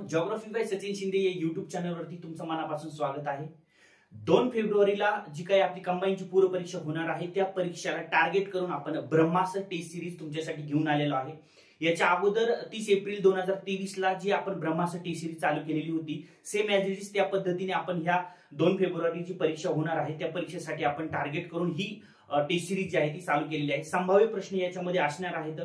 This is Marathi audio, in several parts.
जिओग्राफी बाय सचिन शिंदे या युट्यूब चॅनलवरती तुमचं मनापासून स्वागत आहे। 2 फेब्रुवारीला जी काही आपली कंबाईनची पूर्व परीक्षा होणार आहे त्या परीक्षेला टार्गेट करून आपण ब्रह्मास्त्र टेस्ट सिरीज तुमच्यासाठी घेऊन आलेलो आहे। याच्या अगोदर 30 एप्रिल 2023 ला जी आपण ब्रह्मास्त्र टेस्ट सिरीज चालू केलेली होती, सेम ॲज इट इज त्या पद्धतीने आपण ह्या 2 फेब्रुवारीची परीक्षा होणार आहे त्या परीक्षेसाठी आपण टार्गेट करून ही टेस्ट सिरीज जी आहे ती चालू केलेली आहे। संभाव्य प्रश्न याच्यामध्ये असणार आहेत।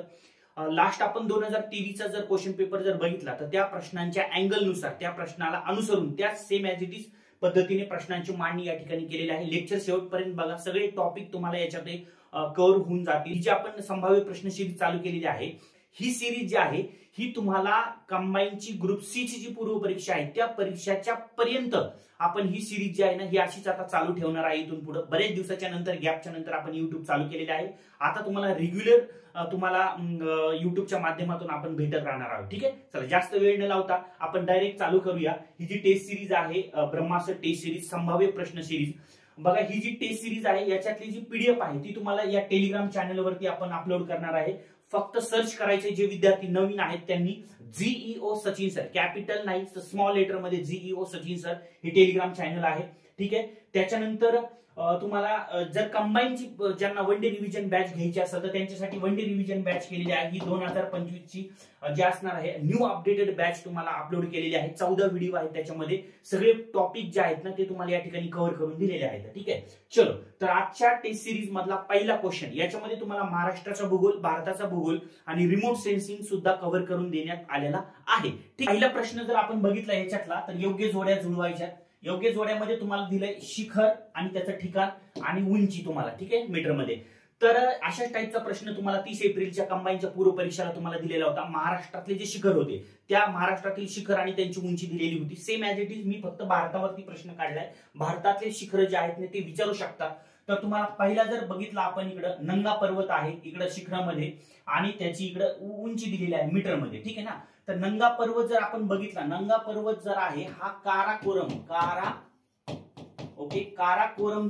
लास्ट आपण 2023 चा जर क्वेश्चन पेपर जर बघितला तर त्या प्रश्नांच्या अँगल नुसार त्या प्रश्नाला अनुसरून त्या सेम ॲज इट इज पद्धतीने प्रश्नांची मांडणी या ठिकाणी केलेली आहे। लेक्चर शेवटपर्यंत बघा, सगळे टॉपिक तुम्हाला याच्यामध्ये कव्हर होऊन जातील। जी आपण संभाव्य प्रश्न सिरीज चालू केलेली आहे, ही सिरीज जी आहे ही तुम्हाला कंबाईनची ग्रुप सी ची जी पूर्व परीक्षा आहे त्या परीक्षाच्या पर्यंत आपण ही सिरीज जी आहे ना ही अशीच आता चालू ठेवणार आहे। इथून पुढे बरेच दिवसाच्या नंतर गॅपच्या नंतर आपण युट्यूब चालू केलेले आहे। आता तुम्हाला रेग्युलर तुम्हाला युट्यूबच्या माध्यमातून आपण भेटत राहणार आहोत। ठीक आहे, चला जास्त वेळ न लावता आपण डायरेक्ट चालू करूया। ही जी टेस्ट सिरीज आहे ब्रह्मास्त्र टेस्ट सिरीज संभाव्य प्रश्न सिरीज, बघा ही जी टेस्ट सिरीज आहे याच्यातली जी पीडीएफ आहे ती तुम्हाला या टेलिग्राम चॅनलवरती आपण अपलोड करणार आहे। फक्त सर्च करायचे, जे विद्यार्थी नवीन आहेत त्यांनी जीईओ सचिन सर, कॅपिटल नाही स्मॉल लेटर मध्ये जीईओ सचिन सर हे टेलिग्राम चॅनल आहे। ठीक आहे, त्याच्यानंतर तुम्हाला जर कंबाईनची ज्यांना वन डे रिव्हिजन बॅच घ्यायची असेल तर त्यांच्यासाठी वन डे रिव्हिजन बॅच केलेली आहे। ही 2025 ची जी असणार आहे न्यू अपडेटेड बॅच तुम्हाला अपलोड केलेली आहे। 14 व्हिडिओ आहेत, त्याच्यामध्ये सगळे टॉपिक जे आहेत ना ते तुम्हाला या ठिकाणी कव्हर करून दिलेले आहेत। ठीक आहे, चलो तर आजच्या टेस्ट सिरीज मधला पहिला क्वेश्चन, याच्यामध्ये तुम्हाला महाराष्ट्राचा भूगोल, भारताचा भूगोल आणि रिमोट सेन्सिंग सुद्धा कव्हर करून देण्यात आलेला आहे। ठीक, पहिला प्रश्न जर आपण बघितला याच्यातला तर योग्य जोड्या जुळवायच्या। योग्य जोड्यामध्ये तुम्हाला दिलंय शिखर आणि त्याचं ठिकाण आणि उंची तुम्हाला, ठीक आहे, मीटर मध्ये। तर अशाच टाईपचा प्रश्न तुम्हाला 30 एप्रिलच्या कंबाईनच्या पूर्व परीक्षेला तुम्हाला दिलेला होता। महाराष्ट्रातले जे शिखर होते त्या महाराष्ट्रातील शिखर आणि त्यांची उंची दिलेली होती। Same as it is me फक्त भारतावरती प्रश्न काढलाय। भारतातले शिखर जे आहेत ते विचारू शकतात। तर तुम्हाला पहिला जर बघितला आपण इकडं नंगा पर्वत आहे इकडं शिखरामध्ये आणि त्याची इकडं उंची दिलेली आहे मीटर मध्ये। ठीक आहे ना, तर नंगा पर्वत जर आपण बघितला, नंगा पर्वत जर आहे हा काराकोरम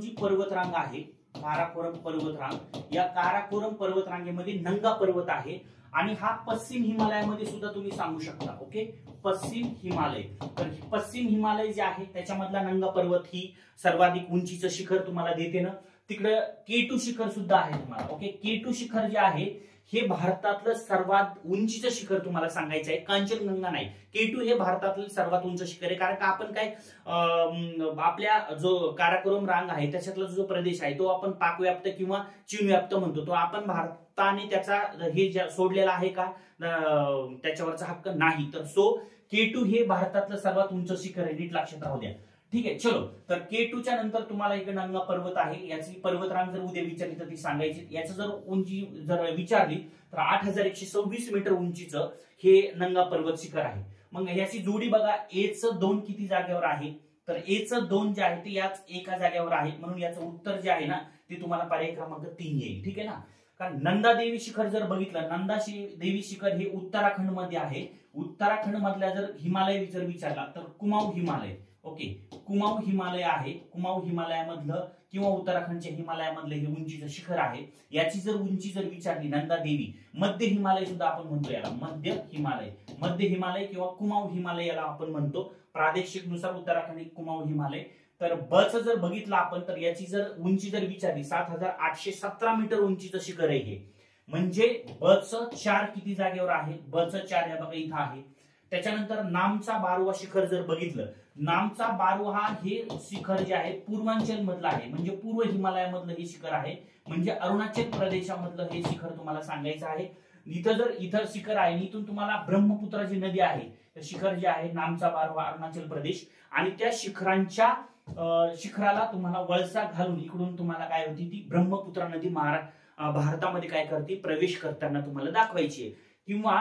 जी पर्वतरांग आहे, काराकोरम पर्वतरांग, या काराकोरम पर्वतरांगेमध्ये नंगा पर्वत आहे आणि हा पश्चिम हिमालयामध्ये सुद्धा तुम्ही सांगू शकता। ओके, पश्चिम हिमालय, तर पश्चिम हिमालय जे आहे त्याच्यामधला नंगा पर्वत ही सर्वाधिक उंचीचं शिखर तुम्हाला देते ना। तिकडे K2 शिखर सुद्धा आहे तुम्हाला। ओके, K2 शिखर जे आहे हे भारतातलं सर्वात उंचीचं शिखर तुम्हाला सांगायचं आहे, कांचनगंगा नाही। K2 हे भारतातलं सर्वात उंच शिखर आहे, कारण का आपण काय आपल्या जो काराकोरम रांग आहे त्याच्यातला जो प्रदेश आहे तो आपण पाकव्याप्त किंवा चीनव्याप्त म्हणतो, तो आपण भारताने त्याचा हे सोडलेला आहे का त्याच्यावरचा हक्क नाही। तर सो K2 हे भारतातलं सर्वात उंच शिखर आहे, नीट लक्षात राहू द्या। ठीक आहे, चलो तर K2 च्या नंतर तुम्हाला इकडे नंगा पर्वत आहे, याची पर्वतरांग जर उद्या विचारली तर ती सांगायची। याचं जर उंची जर विचारली तर 8126 मीटर उंचीचं हे नंगा पर्वत शिखर आहे। मग याची जोडी बघा, A चं 2 किती जागेवर आहे, तर A चं 2 जे आहे ते याच एका जागेवर आहे, म्हणून याचं उत्तर जे आहे ना ते तुम्हाला पर्याय क्रमांक 3 येईल। ठीक आहे ना, कारण नंदा देवी शिखर जर बघितलं, नंदा देवी शिखर हे उत्तराखंड मध्ये आहे। उत्तराखंड मधल्या जर हिमालय जर विचारला तर कुमाऊ हिमालय, ओके, कुमाऊ हिमालय आहे। कुमाऊ हिमालयामधलं किंवा उत्तराखंडच्या हिमालयामधलं हे उंचीचं शिखर आहे। याची जर उंची जर विचारली नंदा देवी, मध्य हिमालय सुद्धा आपण म्हणतो याला, मध्य हिमालय किंवा कुमाऊ हिमालय याला आपण म्हणतो प्रादेशिक नुसार, उत्तराखंड कुमाऊ हिमालय। तर ब च जर बघितलं आपण तर याची जर उंची जर विचारली 7817 मीटर उंचीचं शिखर आहे हे, म्हणजे ब च 4 किती जागेवर आहे, ब च 4 या बघा इथं आहे। त्याच्यानंतर नामचा बारवा शिखर जर बघितलं, नामचा बारवा हे शिखर जे आहे पूर्वांचल मधलं आहे, म्हणजे पूर्व हिमालयामधलं हे शिखर आहे, म्हणजे अरुणाचल प्रदेशामधलं हे शिखर तुम्हाला सांगायचं आहे। इथं शिखर आहे, इथून तुम्हाला ब्रह्मपुत्रा जी नदी आहे तर शिखर जे आहे नामचा बारवा अरुणाचल प्रदेश, आणि त्या शिखराला तुम्हाला वळसा घालून इकडून तुम्हाला काय होती ती ब्रह्मपुत्रा नदी भारतामध्ये काय करते प्रवेश करताना तुम्हाला दाखवायची आहे। किंवा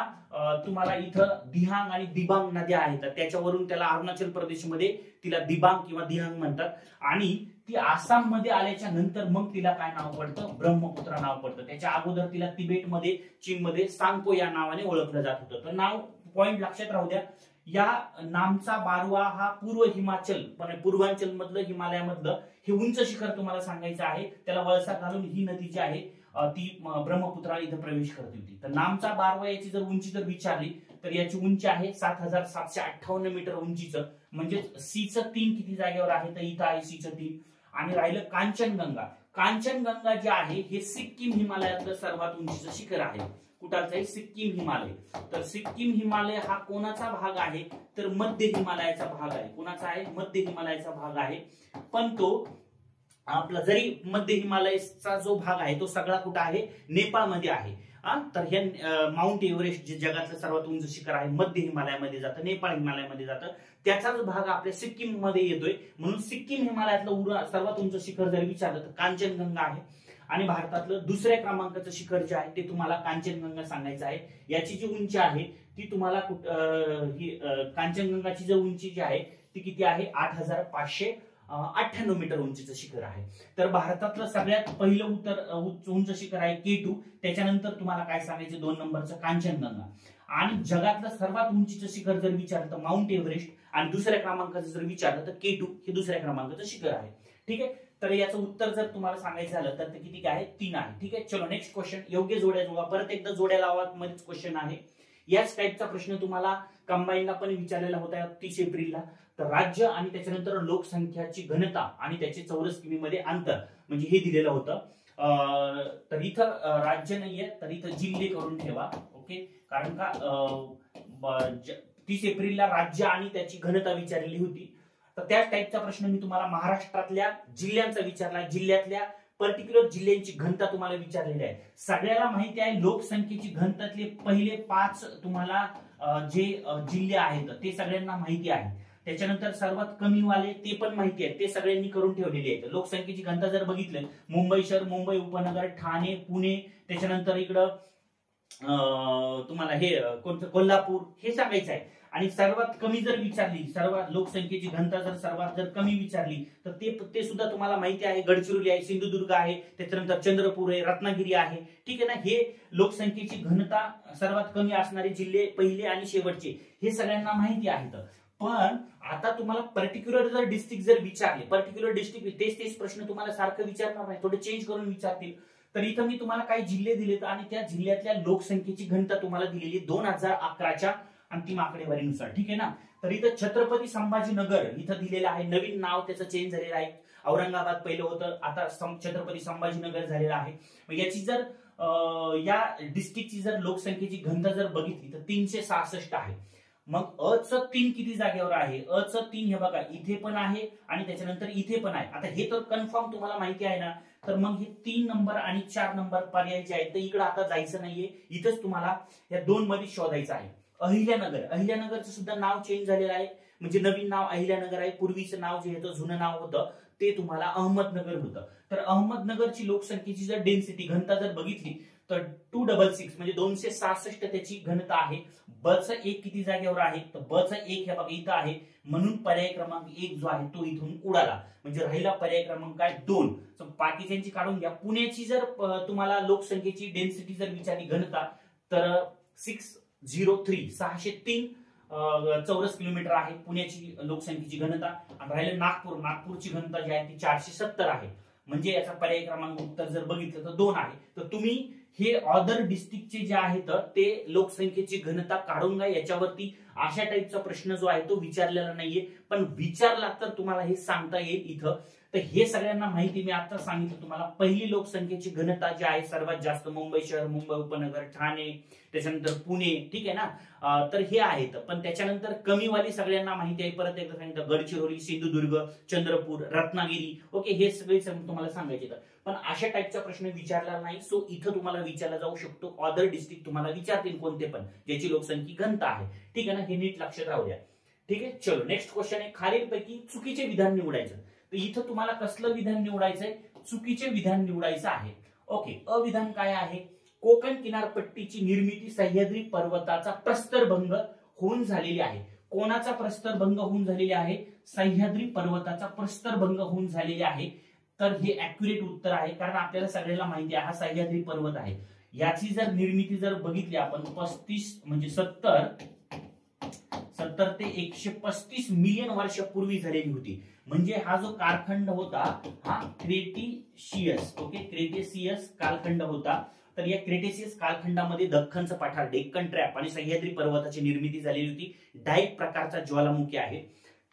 तुम्हाला इथं दिहांग आणि दिबांग नद्या आहेत, त्याच्यावरून त्याला अरुणाचल प्रदेशमध्ये तिला दिबांग किंवा दिहांग म्हणतात, आणि ती आसाम मध्ये आल्याच्या नंतर मग तिला काय नाव पडतं, ब्रह्मपुत्रा नाव पडतं। त्याच्या अगोदर तिला तिबेटमध्ये, चीनमध्ये सांगपो या नावाने ओळखलं जात होतं। तर नाव पॉइंट लक्षात राहू द्या। या नामचा बारवा हा पूर्वांचल मधलं हिमालयामधलं हे उंच शिखर तुम्हाला सांगायचं आहे. त्याला वळसा घालून ही नदी जी आहे ती ब्रह्मपुत्रा इथं प्रवेश करत होती. तर नामचा बारवा याची जर उंची जर विचारली तर याची उंची आहे 7,758 मीटर उंचीचं, म्हणजे सीचं 3 किती जागेवर आहे, तर इथं आहे सीचं 3. आणि राहिलं कांचनगंगा. कांचनगंगा जे आहे हे सिक्कीम हिमालयातलं सर्वात उंचीचं शिखर आहे. कुठाचं आहे? सिक्कीम हिमालय. तर सिक्कीम हिमालय हा कोणाचा भाग आहे, तर मध्य हिमालयाचा भाग आहे. कोणाचा आहे? मध्य हिमालयाचा भाग आहे. पण तो आपला जरी मध्य हिमालयाचा जो भाग आहे तो सगळा कुठं आहे? नेपाळमध्ये आहे. तर हे माउंट एव्हरेस्ट जे जगातलं सर्वात उंच शिखर आहे मध्य हिमालयामध्ये जातं, नेपाळ हिमालयामध्ये जातं, त्याचाच भाग आपल्या सिक्कीम मध्ये येतोय. म्हणून सिक्कीम हिमालयातलं सर्वात उंच शिखर जर विचारलं तर कांचनगंगा आहे. आणि भारतातलं दुसऱ्या क्रमांकाचं शिखर जे आहे ते तुम्हाला कांचनगंगा सांगायचं आहे. याची जी उंची आहे ती तुम्हाला कांचनगंगाची जी उंची जी आहे ती किती आहे? 8,598 मीटर उंचीचं शिखर आहे. तर भारतातलं सगळ्यात पहिलं उंच शिखर आहे K2. त्याच्यानंतर तुम्हाला काय सांगायचं? 2 नंबरचं कांचनगंगा. आणि जगातलं सर्वात उंचीचं शिखर जर विचारलं तर माउंट एव्हरेस्ट. आणि दुसऱ्या क्रमांकाचं जर विचारलं तर K2 हे दुसऱ्या क्रमांकाचं शिखर आहे. ठीक आहे. तर याचं उत्तर जर तुम्हाला सांगायचं झालं तर ते किती काय आहे? 3 आहे. ठीक आहे. चलो नेक्स्ट क्वेश्चन. योग्य जोड्या जोडा. परत एकदा जोड्या लावा मध्येच क्वेश्चन आहे. याच टाईपचा प्रश्न तुम्हाला कंबाईनला पण विचारलेला होता 30 एप्रिलला. तर राज्य आणि त्याच्यानंतर लोकसंख्याची घनता आणि त्याचे चौरस किमीमध्ये अंतर म्हणजे हे दिलेलं होतं. तर इथं राज्य नाहीये तर इथं जिल्हे करून ठेवा. ओके. कारण का 30 एप्रिलला राज्य आणि त्याची घनता विचारलेली होती. तर त्याच टाईपचा प्रश्न मी तुम्हाला महाराष्ट्रातल्या जिल्ह्यांचा विचारला. जिल्ह्यातल्या पर्टिक्युलर जिल्ह्यांची घनता तुम्हाला विचारलेली आहे. सगळ्याला माहिती आहे लोकसंख्येची घनतातले पहिले 5 तुम्हाला जे जिल्हे आहेत ते सगळ्यांना माहिती आहे. त्याच्यानंतर सर्वात कमी वाले ते पण माहिती आहे, ते सगळ्यांनी करून ठेवलेली आहे. लोकसंख्येची घनता जर बघितलं मुंबई शहर, मुंबई उपनगर, ठाणे, पुणे, त्याच्यानंतर इकडं तुम्हाला हे कोणतं कोल्हापूर हे सांगायचं आहे. आणि सर्वात कमी जर विचारली, सर्वात लोकसंख्येची घनता जर सर्वात जर कमी विचारली तर ते सुद्धा तुम्हाला माहिती आहे. गडचिरोली आहे, सिंधुदुर्ग आहे, त्याच्यानंतर चंद्रपूर आहे, रत्नागिरी आहे. ठीक आहे ना. हे लोकसंख्येची घनता सर्वात कमी असणारे जिल्हे पहिले आणि शेवटचे हे सगळ्यांना माहिती आहेत. पण आता तुम्हाला पर्टिक्युलर जर डिस्ट्रिक्ट जर विचारले, पर्टिक्युलर डिस्ट्रिक्ट तेच प्रश्न तुम्हाला सारखं विचारणार नाही, थोडे चेंज करून विचारतील. तर इथं मी तुम्हाला काही जिल्हे दिलेत आणि त्या जिल्ह्यातल्या लोकसंख्येची घनता तुम्हाला दिलेली 2011च्या अंतिम आकडेवारीनुसार. ठीक आहे ना. तर इथं छत्रपती संभाजीनगर इथं दिलेलं आहे. नवीन नाव त्याचं चेंज झालेलं आहे. औरंगाबाद पहिलं होतं, आता छत्रपती संभाजीनगर झालेलं आहे. याची जर या डिस्ट्रिक्टची जर लोकसंख्येची घनता जर बघितली तर 366 आहे. मग अचं 3 किती जागेवर आहे? अचं 3 हे बघा इथे पण आहे आणि त्याच्यानंतर इथे पण आहे. आता हे तर कन्फर्म तुम्हाला माहिती आहे ना. तर मग हे 3 नंबर आणि 4 नंबर पर्याय जे आहेत तर इकडे आता जायचं नाहीये, इथंच तुम्हाला या 2 मध्ये शोधायचं आहे. अहिल्यानगर, अहिल्यानगरचं सुद्धा नाव चेंज झालेलं आहे, म्हणजे नवीन नाव अहिल्यानगर आहे. पूर्वीचं नाव जे होतं जुनं नाव होतं ते तुम्हाला अहमदनगर होतं. तर अहमदनगरची लोकसंख्येची जर डेन्सिटी घनता जर बघितली तर 266 म्हणजे 266 त्याची घनता आहे. बचं 1 किती जागेवर आहे? तर बचं 1 हे बघा इथं आहे. म्हणून पर्याय क्रमांक 1 जो आहे तो इथून उडाला, म्हणजे राहिला पर्याय क्रमांक काय? 2. बाकीच्यांची काढून घ्या. पुण्याची जर तुम्हाला लोकसंख्येची डेन्सिटी जर विचारली घनता तर 603 चौरस किलोमीटर आहे पुण्याची लोकसंख्येची घनता. आणि राहिलं नागपूरची घनता जी आहे ती 470 आहे. म्हणजे याचा पर्याय क्रमांक उत्तर जर बघितलं तर 2 आहे. तर तुम्ही हे अदर डिस्ट्रिक्टचे जे आहेत ते लोकसंख्येची घनता काढून घ्या. याच्यावरती अशा टाईपचा प्रश्न जो आहे तो विचारलेला नाहीये, पण विचारला तर तुम्हाला हे सांगता येईल इथं. तर हे सगळ्यांना माहिती मी आता सांगितलं तुम्हाला. पहिली लोकसंख्येची घनता जी आहे सर्वात जास्त मुंबई शहर, मुंबई उपनगर, ठाणे, त्याच्यानंतर पुणे. ठीक आहे ना. तर हे आहेत. पण त्याच्यानंतर कमीवाली सगळ्यांना माहिती आहे. परत एकदा सांगितलं गडचिरोली, सिंधुदुर्ग, चंद्रपूर, रत्नागिरी. ओके. हे सगळे तुम्हाला सांगायचे. पण अशा टाईपचा प्रश्न विचारला नाही. सो इथं तुम्हाला विचारला जाऊ शकतो. अदर डिस्ट्रिक्ट तुम्हाला विचारतील कोणते पण ज्याची लोकसंख्या घनता आहे. ठीक आहे ना. हे नीट लक्षात राहू द्या. ठीक आहे. चलो नेक्स्ट क्वेश्चन आहे. खालीलपैकी चुकीचे विधान निवडायचं. तर इथं तुम्हाला कसलं विधान निवडायचंय? चुकीचे विधान निवडायचं आहे. ओके. अविधान काय आहे? कोकण किनारपट्टीची निर्मिती सह्याद्री पर्वताचा प्रस्तरभंग होऊन झालेली आहे. कोणाचा प्रस्तरभंग होऊन झालेली आहे? सह्याद्री पर्वताचा प्रस्तरभंग होऊन झालेली आहे. तर हे ऍक्युरेट उत्तर आहे, कारण आपल्याला सगळ्याला माहिती आहे हा सह्याद्री पर्वत आहे. याची जर निर्मिती जर बघितली आपण 35 म्हणजे 70 तर ते 135 मिलियन वर्षापूर्वी झालेली होती. म्हणजे हा जो कालखंड होता हा क्रेटेशियस, ओके, क्रेटेशियस कालखंड होता. तर या क्रेटेशियस कालखंडामध्ये दख्खनचं पठार, डेक्कन ट्रॅप आणि सह्याद्री पर्वताची निर्मिती झालेली होती. डाईक प्रकारचा ज्वालामुखी आहे.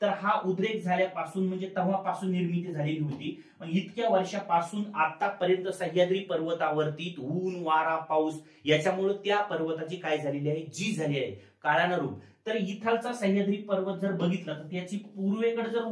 तर हा उद्रेक झाल्यापासून म्हणजे तेव्हापासून निर्मिती झालेली होती. इतक्या वर्षापासून आतापर्यंत सह्याद्री पर्वतावरती ऊन, वारा, पाऊस याच्यामुळे त्या पर्वताची काय झालेली आहे, जी झाली आहे काळानं रूप. तर इथालचा सह्याद्री पर्वत जर बघितला तर त्याची पूर्वेकडे जर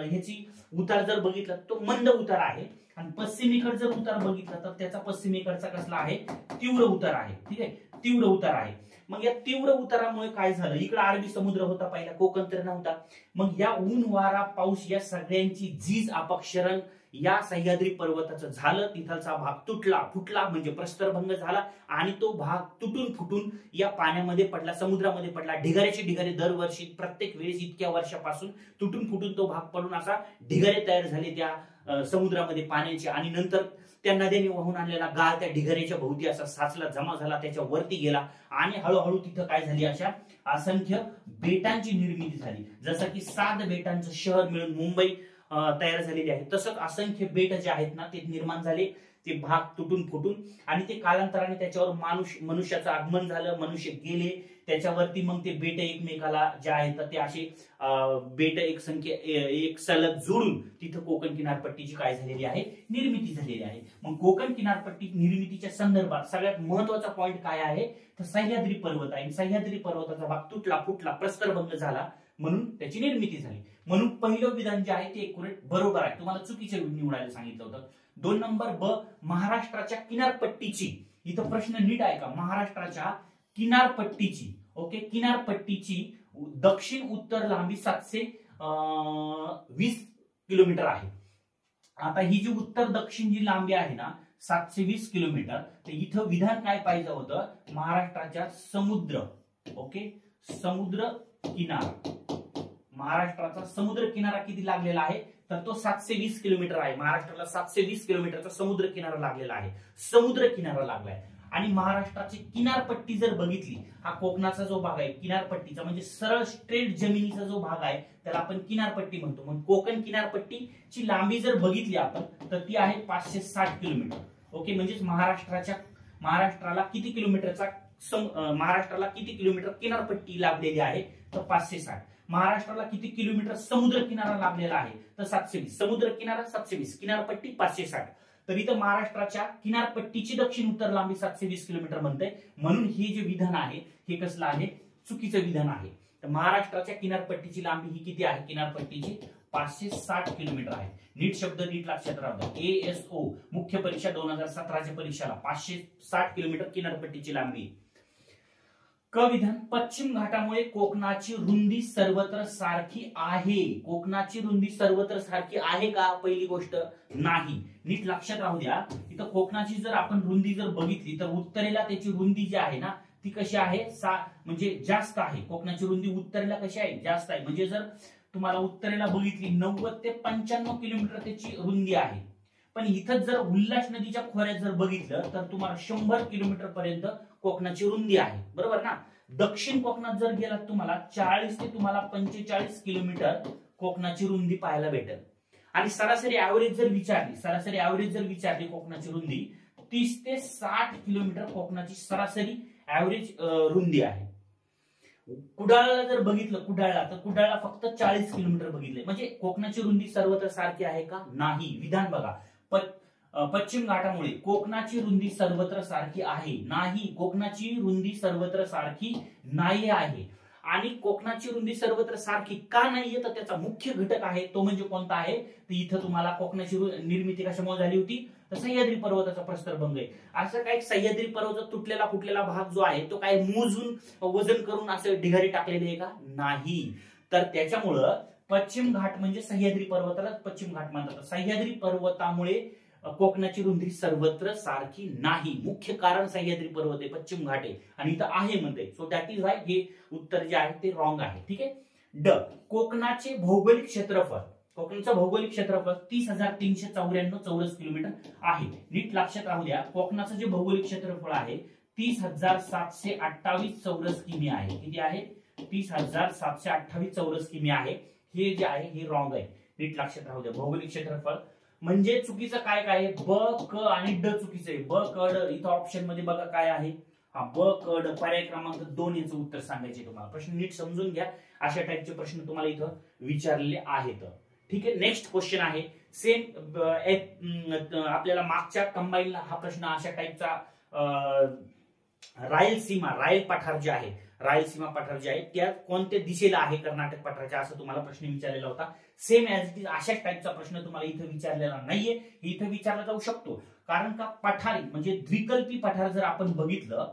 ह्याची उतार जर बघितला तो मंद उतार आहे, आणि पश्चिमेकडे जर उतार बघितला तर त्याचा पश्चिमेकडचा कसला आहे, तीव्र उतार आहे. ठीक आहे, तीव्र उतार आहे. मग या तीव्र उतारामुळे काय झालं, इकडे अरबी समुद्र होता पहिला, कोकण तर नव्हता. मग या ऊन, वारा, पाऊस या सगळ्यांची झीज, अपक्षरण या सह्याद्री पर्वताचं झालं. तिथलचा भाग तुटला, फुटला म्हणजे प्रस्तरभंग झाला, आणि तो भाग तुटून फुटून या पाण्यामध्ये पडला, समुद्रामध्ये पडला. ढिगाऱ्याचे ढिगारे दरवर्षी प्रत्येक वेळेस इतक्या वर्षापासून तुटून फुटून तो भाग पडून असा ढिगारे तयार झाले त्या समुद्रामध्ये पाण्याचे. आणि नंतर त्या नद्याने वाहून आणलेला गाळ त्या ढिगाऱ्याच्या भोवती असा साचला, जमा झाला, त्याच्या वरती गेला, आणि हळूहळू तिथं काय झाली, अशा असंख्य बेटांची निर्मिती झाली. जसं की 7 बेटांचं शहर मिळून मुंबई तयार झालेली आहे, तसंच असंख्य बेट जे आहेत ना ते निर्माण झाले, ते भाग तुटून फुटून. आणि ते कालांतराने त्याच्यावर मनुष्याचं आगमन झालं, मनुष्य गेले त्याच्यावरती. मग ते बेट एकमेकाला जे आहेत ते असे बेट एक सलग जोडून तिथं कोकण किनारपट्टीची काय झालेली आहे, निर्मिती झालेली आहे. मग कोकण किनारपट्टी निर्मितीच्या संदर्भात सगळ्यात महत्वाचा पॉइंट काय आहे, तर सह्याद्री पर्वत आहे. सह्याद्री पर्वताचा भाग तुटला, फुटला, प्रस्तरभंग झाला, म्हणून त्याची निर्मिती झाली. म्हणून पहिलं विधान जे आहे ते एक्युरेट बरोबर आहे. तुम्हाला चुकीचं निवडायला सांगितलं होतं. 2 नंबर ब, महाराष्ट्राच्या किनारपट्टीची, इथं प्रश्न नीट आहे का, महाराष्ट्राच्या किनारपट्टीची, ओके, किनारपट्टीची दक्षिण उत्तर लांबी 720 किलोमीटर आहे. आता ही जी उत्तर दक्षिण जी लांबी आहे ना 720 किलोमीटर, तर इथं विधान काय पाहिजे होतं, महाराष्ट्राच्या समुद्र, ओके, समुद्र किनारा, महाराष्ट्राचा समुद्र किनारा किती लागलेला आहे, तर तो 720 किलोमीटर आहे. महाराष्ट्राला 720 किलोमीटरचा समुद्र किनारा लागलेला आहे, समुद्र किनारा लागलाय. आणि महाराष्ट्राची किनारपट्टी जर बघितली, हा कोकणाचा जो भाग आहे किनारपट्टीचा, म्हणजे सरळ स्ट्रेट जमिनीचा जो भाग आहे त्याला आपण किनारपट्टी म्हणतो. मग कोकण किनारपट्टीची लांबी जर बघितली आपण तर ती आहे 560 किलोमीटर, ओके. म्हणजेच महाराष्ट्राला किती किलोमीटर किनारपट्टी लाभलेली आहे, तर 560. महाराष्ट्राला किती किलोमीटर समुद्र किनारा लाभलेला आहे, तर 720. समुद्र किनारा 720, किनारपट्टी 560. तर इथं महाराष्ट्राच्या किनारपट्टीची दक्षिण उत्तर लांबी 720 किलोमीटर म्हणते. म्हणून हे जे विधान आहे हे कसलं आहे, चुकीचं विधान आहे. तर महाराष्ट्राच्या किनारपट्टीची लांबी ही किती आहे, किनारपट्टीची 560 किलोमीटर आहे. नीट शब्द नीट लक्षात राहतो. ASO मुख्य परीक्षा 2017च्या परीक्षेला 560 किलोमीटर किनारपट्टीची लांबी. क विधान, पश्चिम घाटामुळे कोकणाची रुंदी सर्वत्र सारखी आहे. कोकणाची रुंदी सर्वत्र सारखी आहे का, पहिली गोष्ट नाही. नीट लक्षात राहू द्या, इथं कोकणाची जर आपण रुंदी जर बघितली तर उत्तरेला त्याची रुंदी जी आहे ना ती कशी आहे, म्हणजे जास्त आहे. कोकणाची रुंदी उत्तरेला कशी आहे, जास्त आहे. म्हणजे जर तुम्हाला उत्तरेला बघितली 90 ते 95 किलोमीटर त्याची रुंदी आहे. पण इथं जर उल्हास नदीच्या खोऱ्यात जर बघितलं तर तुम्हाला 100 किलोमीटर पर्यंत कोकणाची रुंदी आहे, बरोबर ना. दक्षिण कोकणात जर गेलात तुम्हाला 40 ते तुम्हाला 45 किलोमीटर कोकणाची रुंदी पाहायला भेटेल. आणि सरासरी ऍव्हरेज जर विचारली कोकणाची रुंदी 30 ते 60 किलोमीटर कोकणाची सरासरी ऍव्हरेज रुंदी आहे. कुडाळला जर बघितलं, तर कुडाळला फक्त 40 किलोमीटर बघितले. म्हणजे कोकणाची रुंदी सर्वत्र सारखी आहे का, नाही. विधान बघा, पश्चिम घाटामुळे कोकणाची रुंदी सर्वत्र सारखी आहे, नाही. कोकणाची रुंदी सर्वत्र सारखी नाही आहे. आणि कोकणाची रुंदी सर्वत्र सारखी का नाहीये, तर त्याचा मुख्य घटक आहे तो म्हणजे कोणता आहे, तर इथं तुम्हाला कोकणाची निर्मिती कशामुळे झाली होती, तर सह्याद्री पर्वताचा प्रस्तरभंग आहे. असं काय सह्याद्री पर्वत तुटलेला फुटलेला भाग जो आहे तो काय मोजून वजन करून असं ढिगारी टाकलेले आहे का, नाही. तर त्याच्यामुळं पश्चिम घाट म्हणजे सह्याद्री पर्वताला पश्चिम घाट म्हणतात. सह्याद्री पर्वतामुळे कोकणाची रुंदी सर्वत्र सारखी नाही. मुख्य कारण सह्याद्री पर्वत आहे, पश्चिम घाट आहे, आणि इथं आहे म्हणते. सो दॅट इज वाय हे उत्तर जे आहे ते रॉंग आहे. ठीक आहे. ड, कोकणाचे भौगोलिक क्षेत्रफळ, कोकणाचं भौगोलिक क्षेत्रफळ 30,394 चौरस किलोमीटर आहे. नीट लक्षात राहू द्या, कोकणाचं जे भौगोलिक क्षेत्रफळ आहे 30,728 चौरस किमी आहे. किती आहे, 30,728 चौरस किमी आहे. हे जे आहे हे रॉंग आहे, नीट लक्षात राहू द्या. भौगोलिक क्षेत्रफळ म्हणजे चुकीचं काय काय आहे, ब क आणि ड चुकीचं आहे. ब क ड इथं ऑप्शन मध्ये बघा काय आहे, हा ब क ड. पर्याय क्रमांक 2 याचं उत्तर सांगायचे तुम्हाला. प्रश्न नीट समजून घ्या, अशा टाईपचे प्रश्न तुम्हाला इथं विचारलेले आहेत. ठीक आहे, नेक्स्ट क्वेश्चन आहे सेम. आपल्याला मागच्या कंबाईनला हा प्रश्न अशा टाईपचा, रायलसीमा, रायल पठार जे आहे, रायलसीमा पठार जे आहे त्या कोणत्या दिशेला आहे कर्नाटक पठाराच्या, असं तुम्हाला प्रश्न विचारलेला होता. सेम ऍज इट इज अशाच टाईपचा प्रश्न तुम्हाला इथं विचारलेला नाहीये, इथं विचारला जाऊ शकतो. कारण का पठारी म्हणजे द्विकल्पी पठार जर आपण बघितलं,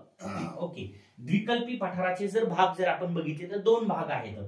ओके, द्विकल्पी पठाराचे जर भाग जर आपण बघितले तर 2 भाग आहेत.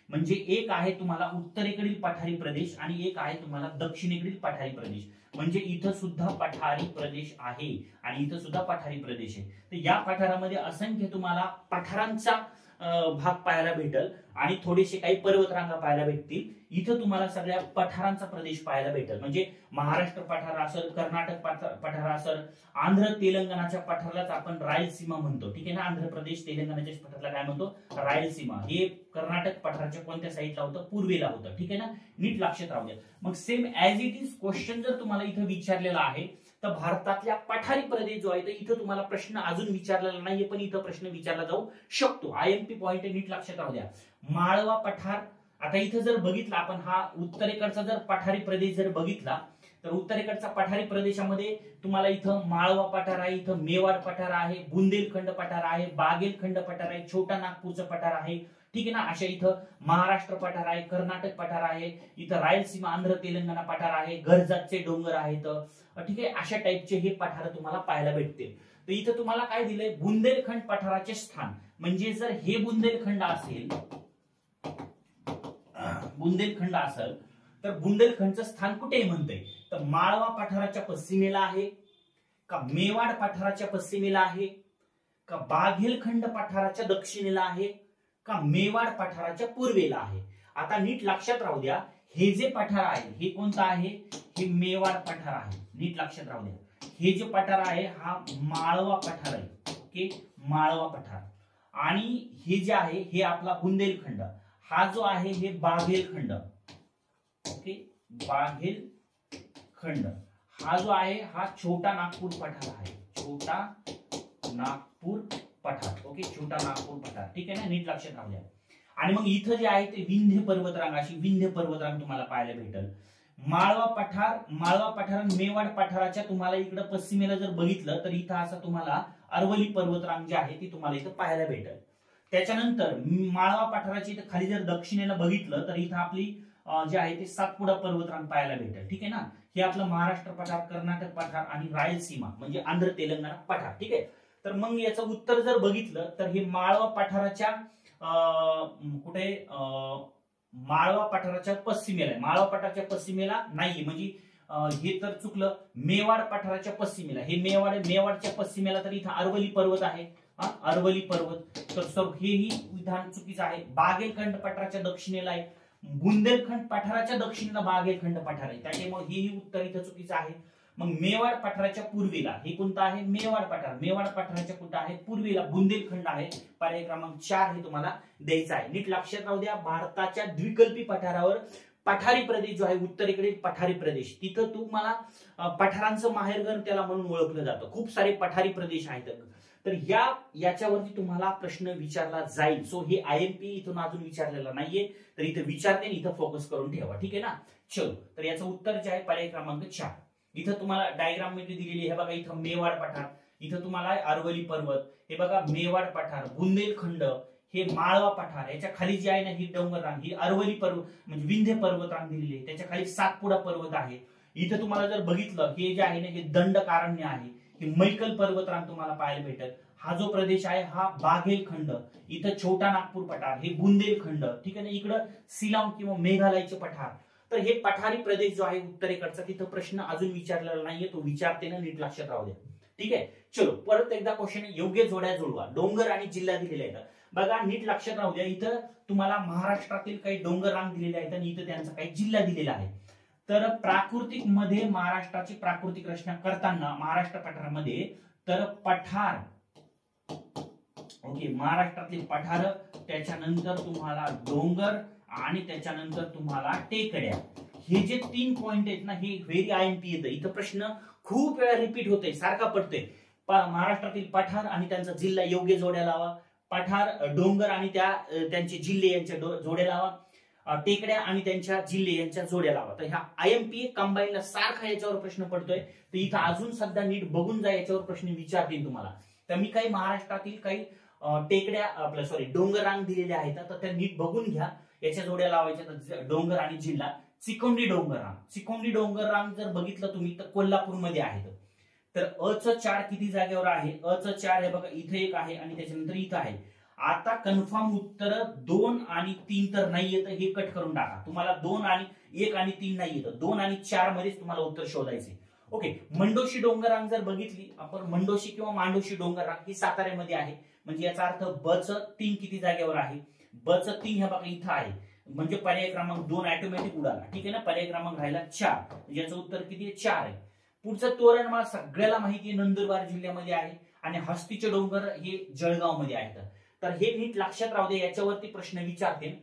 म्हणजे एक आहे तुम्हाला उत्तरेकडील पठारी प्रदेश आणि एक आहे तुम्हाला दक्षिणेकडील पठारी प्रदेश. म्हणजे इथं सुद्धा पठारी प्रदेश आहे आणि इथं सुद्धा पठारी प्रदेश आहे. तर या पठारामध्ये असंख्य तुम्हाला पठारांचा भाग पाहायला भेटल आणि थोडेसे काही पर्वतरांगा पाहायला भेटतील. इथं तुम्हाला सगळ्या पठारांचा प्रदेश पाहायला भेटेल. म्हणजे महाराष्ट्र पठार असेल, कर्नाटक पठार असेल, आंध्र तेलंगणाच्या पठारालाच आपण रायलसीमा म्हणतो. ठीक आहे ना, आंध्र प्रदेश तेलंगणाच्या पठाराला काय म्हणतो, रायलसीमा. हे कर्नाटक पठाराच्या कोणत्या साईडला होतं, पूर्वेला होतं. ठीक आहे ना, नीट लक्षात राहू द्या. मग same as it is question जर तुम्हाला इथं विचारलेला आहे तर भारतातल्या पठारी प्रदेश जो आहे तर इथं तुम्हाला प्रश्न अजून विचारलेला नाहीये, पण इथं प्रश्न विचारला जाऊ शकतो. आयएमपी पॉइंट नीट लक्षात राहू द्या. माळवा पठार, आता इथं जर बघितला आपण, हा उत्तरेकडचा जर पठारी प्रदेश जर बघितला तर उत्तरेकडचा पठारी प्रदेशामध्ये तुम्हाला इथं माळवा पठार आहे, इथं मेवाड पठार आहे, बुंदेलखंड पठार आहे, बागेलखंड पठार आहे, छोटा नागपूरचं पठार आहे. ठीक आहे ना, अशा इथं महाराष्ट्र पठार आहे, कर्नाटक पठार आहे, इथं रायलसीमा आंध्र तेलंगणा पठार आहे, घरजातचे डोंगर आहेत. ठीक आहे, अशा टाईपचे हे पठार तुम्हाला पाहायला भेटतील. तर इथं तुम्हाला काय दिलंय, बुंदेलखंड पठाराचे स्थान. म्हणजे जर हे बुंदेलखंड असेल, बुंदेलखंड असेल तर बुंदेलखंडचं स्थान कुठे म्हणतंय, तर माळवा पठाराच्या पश्चिमेला आहे का, मेवाड पठाराच्या पश्चिमेला आहे का, बाघेलखंड पठाराच्या दक्षिणेला आहे का, मेवाड पठाराच्या पूर्वेला आहे. आता नीट लक्षात राहू द्या, हे जे पठार आहे हे कोणतं आहे, हे मेवाड पठार आहे. नीट लक्षात राहू द्या, हे जे पठार आहे हा माळवा पठार आहे. ओके, माळवा पठार. आणि हे जे आहे हे आपला बुंदेलखंड, हा जो आहे हे बाघेलखंड. ओके, बाघेलखंड हा जो आहे हा छोटा नागपूर पठार आहे, छोटा नागपूर पठार. ओके, छोटा नागपूर पठार. ठीक आहे ना, नीट लक्षात राहू द्या. आणि मग इथं जे आहे ते विंध्य पर्वतरांग, अशी विंध्य पर्वतरांग तुम्हाला पाहायला भेटेल. माळवा पठार मेवाड पठाराच्या तुम्हाला इकडे पश्चिमेला जर बघितलं तर इथं असं तुम्हाला अरवली पर्वतरांग जी आहे ती तुम्हाला इथं पाहायला भेटेल. त्याच्यानंतर माळवा पठाराची इथं खाली जर दक्षिणेला बघितलं तर इथं आपली जे आहे ते सातपुडा पर्वतरांग पाहायला भेटेल. ठीक आहे ना, हे आपलं महाराष्ट्र पठार, कर्नाटक पठार आणि रायलसीमा म्हणजे आंध्र तेलंगणा पठार. ठीक आहे, तर मग याचं उत्तर जर बघितलं तर हे माळवा पठाराच्या कुठे, माळवा पठाराच्या पश्चिमेला आहे. माळवा पठाराच्या पश्चिमेला नाही, म्हणजे हे तर चुकलं. मेवाड पठाराच्या पश्चिमेला, हे मेवाडच्या पश्चिमेला तर इथं अरवली पर्वत आहे, अरवली पर्वत. तर सर हेही विधान चुकीचं आहे. बाघेलखंड पठाराच्या दक्षिणेला आहे, बुंदेलखंड पठाराच्या दक्षिणेला बाघेलखंड पठार आहे, त्यामुळे हेही उत्तर इथं चुकीचं आहे. मग मेवाड पठाराच्या पूर्वेला हे कोणतं आहे, मेवाड पठार. मेवाड पठाराच्या कुठं आहे, पूर्वेला बुंदेलखंड आहे. पर्याय क्रमांक 4 हे तुम्हाला द्यायचा आहे. नीट लक्षात राहू द्या, भारताच्या द्विकल्पी पठारावर पठारी प्रदेश जो आहे, उत्तरेकडील पठारी प्रदेश, तिथं तुम्हाला पठारांचं माहेरघर त्याला म्हणून ओळखलं जातं. खूप सारे पठारी प्रदेश आहेत. तर याच्यावरती तुम्हाला प्रश्न विचारला जाईल. सो हे आयएमपी इथून अजून विचारलेला नाहीये, तर इथं विचारते, इथं फोकस करून ठेवा. ठीक आहे ना, चलो. तर याचं उत्तर जे आहे पर्याय क्रमांक 4. इथं तुम्हाला डायग्राम मध्ये दिलेली आहे बघा, इथं मेवाड पठार, इथं तुम्हाला अरवली पर्वत, हे बघा मेवाड पठार, बुंदेलखंड, हे माळवा पठार, याच्या खाली जे आहे ना ही डोंगर रांग, ही अरवली पर्वत म्हणजे विंध्य पर्वत रांग दिलेली आहे, त्याच्या खाली सातपुडा पर्वत आहे. इथं तुम्हाला जर बघितलं हे जे आहे ना हे दंडकारण्य आहे, हे मैकल पर्वत रांग तुम्हाला पाहायला भेटत. हा जो प्रदेश आहे हा बाघेलखंड, इथं छोटा नागपूर पठार, हे बुंदेलखंड. ठीक आहे ना, इकडं शिलाँग किंवा मेघालयचे पठार. तर हे पठारी प्रदेश जो आहे उत्तरेकडचा, तिथं प्रश्न अजून विचारलेला नाहीये, तो विचारते ना, नीट लक्षात राहू द्या. ठीक आहे, चलो परत एकदा क्वेश्चन, योग्य जोड्या जुळवा. डोंगर आणि जिल्हा दिलेले आहेत बघा, नीट लक्षात राहू द्या. इथं तुम्हाला महाराष्ट्रातील काही डोंगर रांग दिलेले आहेत आणि इथं त्यांचा काही जिल्हा दिलेला आहे. तर प्राकृतिक मध्ये महाराष्ट्राची प्राकृतिक रचना करताना महाराष्ट्र पठारामध्ये तर पठार, ओके, महाराष्ट्रातले पठार, त्याच्यानंतर तुम्हाला डोंगर आणि त्याच्यानंतर तुम्हाला टेकड्या. हे जे 3 पॉइंट आहेत ना, हे व्हेरी आयएमपी येतं. इथं प्रश्न खूप वेळा रिपीट होतोय, सारखा पडतोय. महाराष्ट्रातील पठार आणि त्यांचा जिल्हा योग्य जोड्या लावा. पठार, डोंगर आणि त्यांचे जिल्हे यांच्या जोड्या लावा. टेकड्या आणि त्यांच्या जिल्हे यांच्या जोड्या लावा. तर ह्या आयएमपी कंबाईनला सारखा याच्यावर प्रश्न पडतोय. तर इथं अजून सध्या नीट बघून जा, याच्यावर प्रश्न विचारतील तुम्हाला. तर मी काही महाराष्ट्रातील काही टेकड्या डोंगर रांग दिलेल्या आहेत, तर त्या नीट बघून घ्या. याच्या जोड्या लावायच्या. डोंगर आणि जिल्हा. चिकोंडी डोंगर रांग. चिकोंडी डोंगर रांग जर बघितलं तुम्ही तर कोल्हापूरमध्ये आहे. तर अ 4 किती जागेवर आहे? अ 4 हे बघा, इथे एक आहे आणि त्याच्यानंतर इथं आहे. आता कन्फर्म उत्तर 2 आणि 3 तर नाही येतं, हे कट करून टाका. तुम्हाला 2 आणि 1 आणि 3 नाही येतं, 2 आणि 4 मध्येच तुम्हाला उत्तर शोधायचे. ओके, मंडोशी डोंगर रांग जर बघितली आपण, मंडोशी किंवा मांडोशी डोंगर रांग ही साताऱ्यामध्ये आहे. म्हणजे याचा अर्थ ब च 3 किती जागेवर आहे? ब च 3 हे बघा इथं आहे. म्हणजे पर्याय क्रमांक 2 ऑटोमॅटिक उडाला. ठीक आहे ना. पर्याय क्रमांक राहिला 4. म्हणजे याचं उत्तर किती आहे? 4 आहे. पुढचं तोरणमाळ सगळ्याला माहिती आहे, नंदुरबार जिल्ह्यामध्ये आहे. आणि हस्तीचे डोंगर हे जळगाव मध्ये आहेत. तर हे नीट लक्षात राहू दे, याच्यावरती प्रश्न विचारते.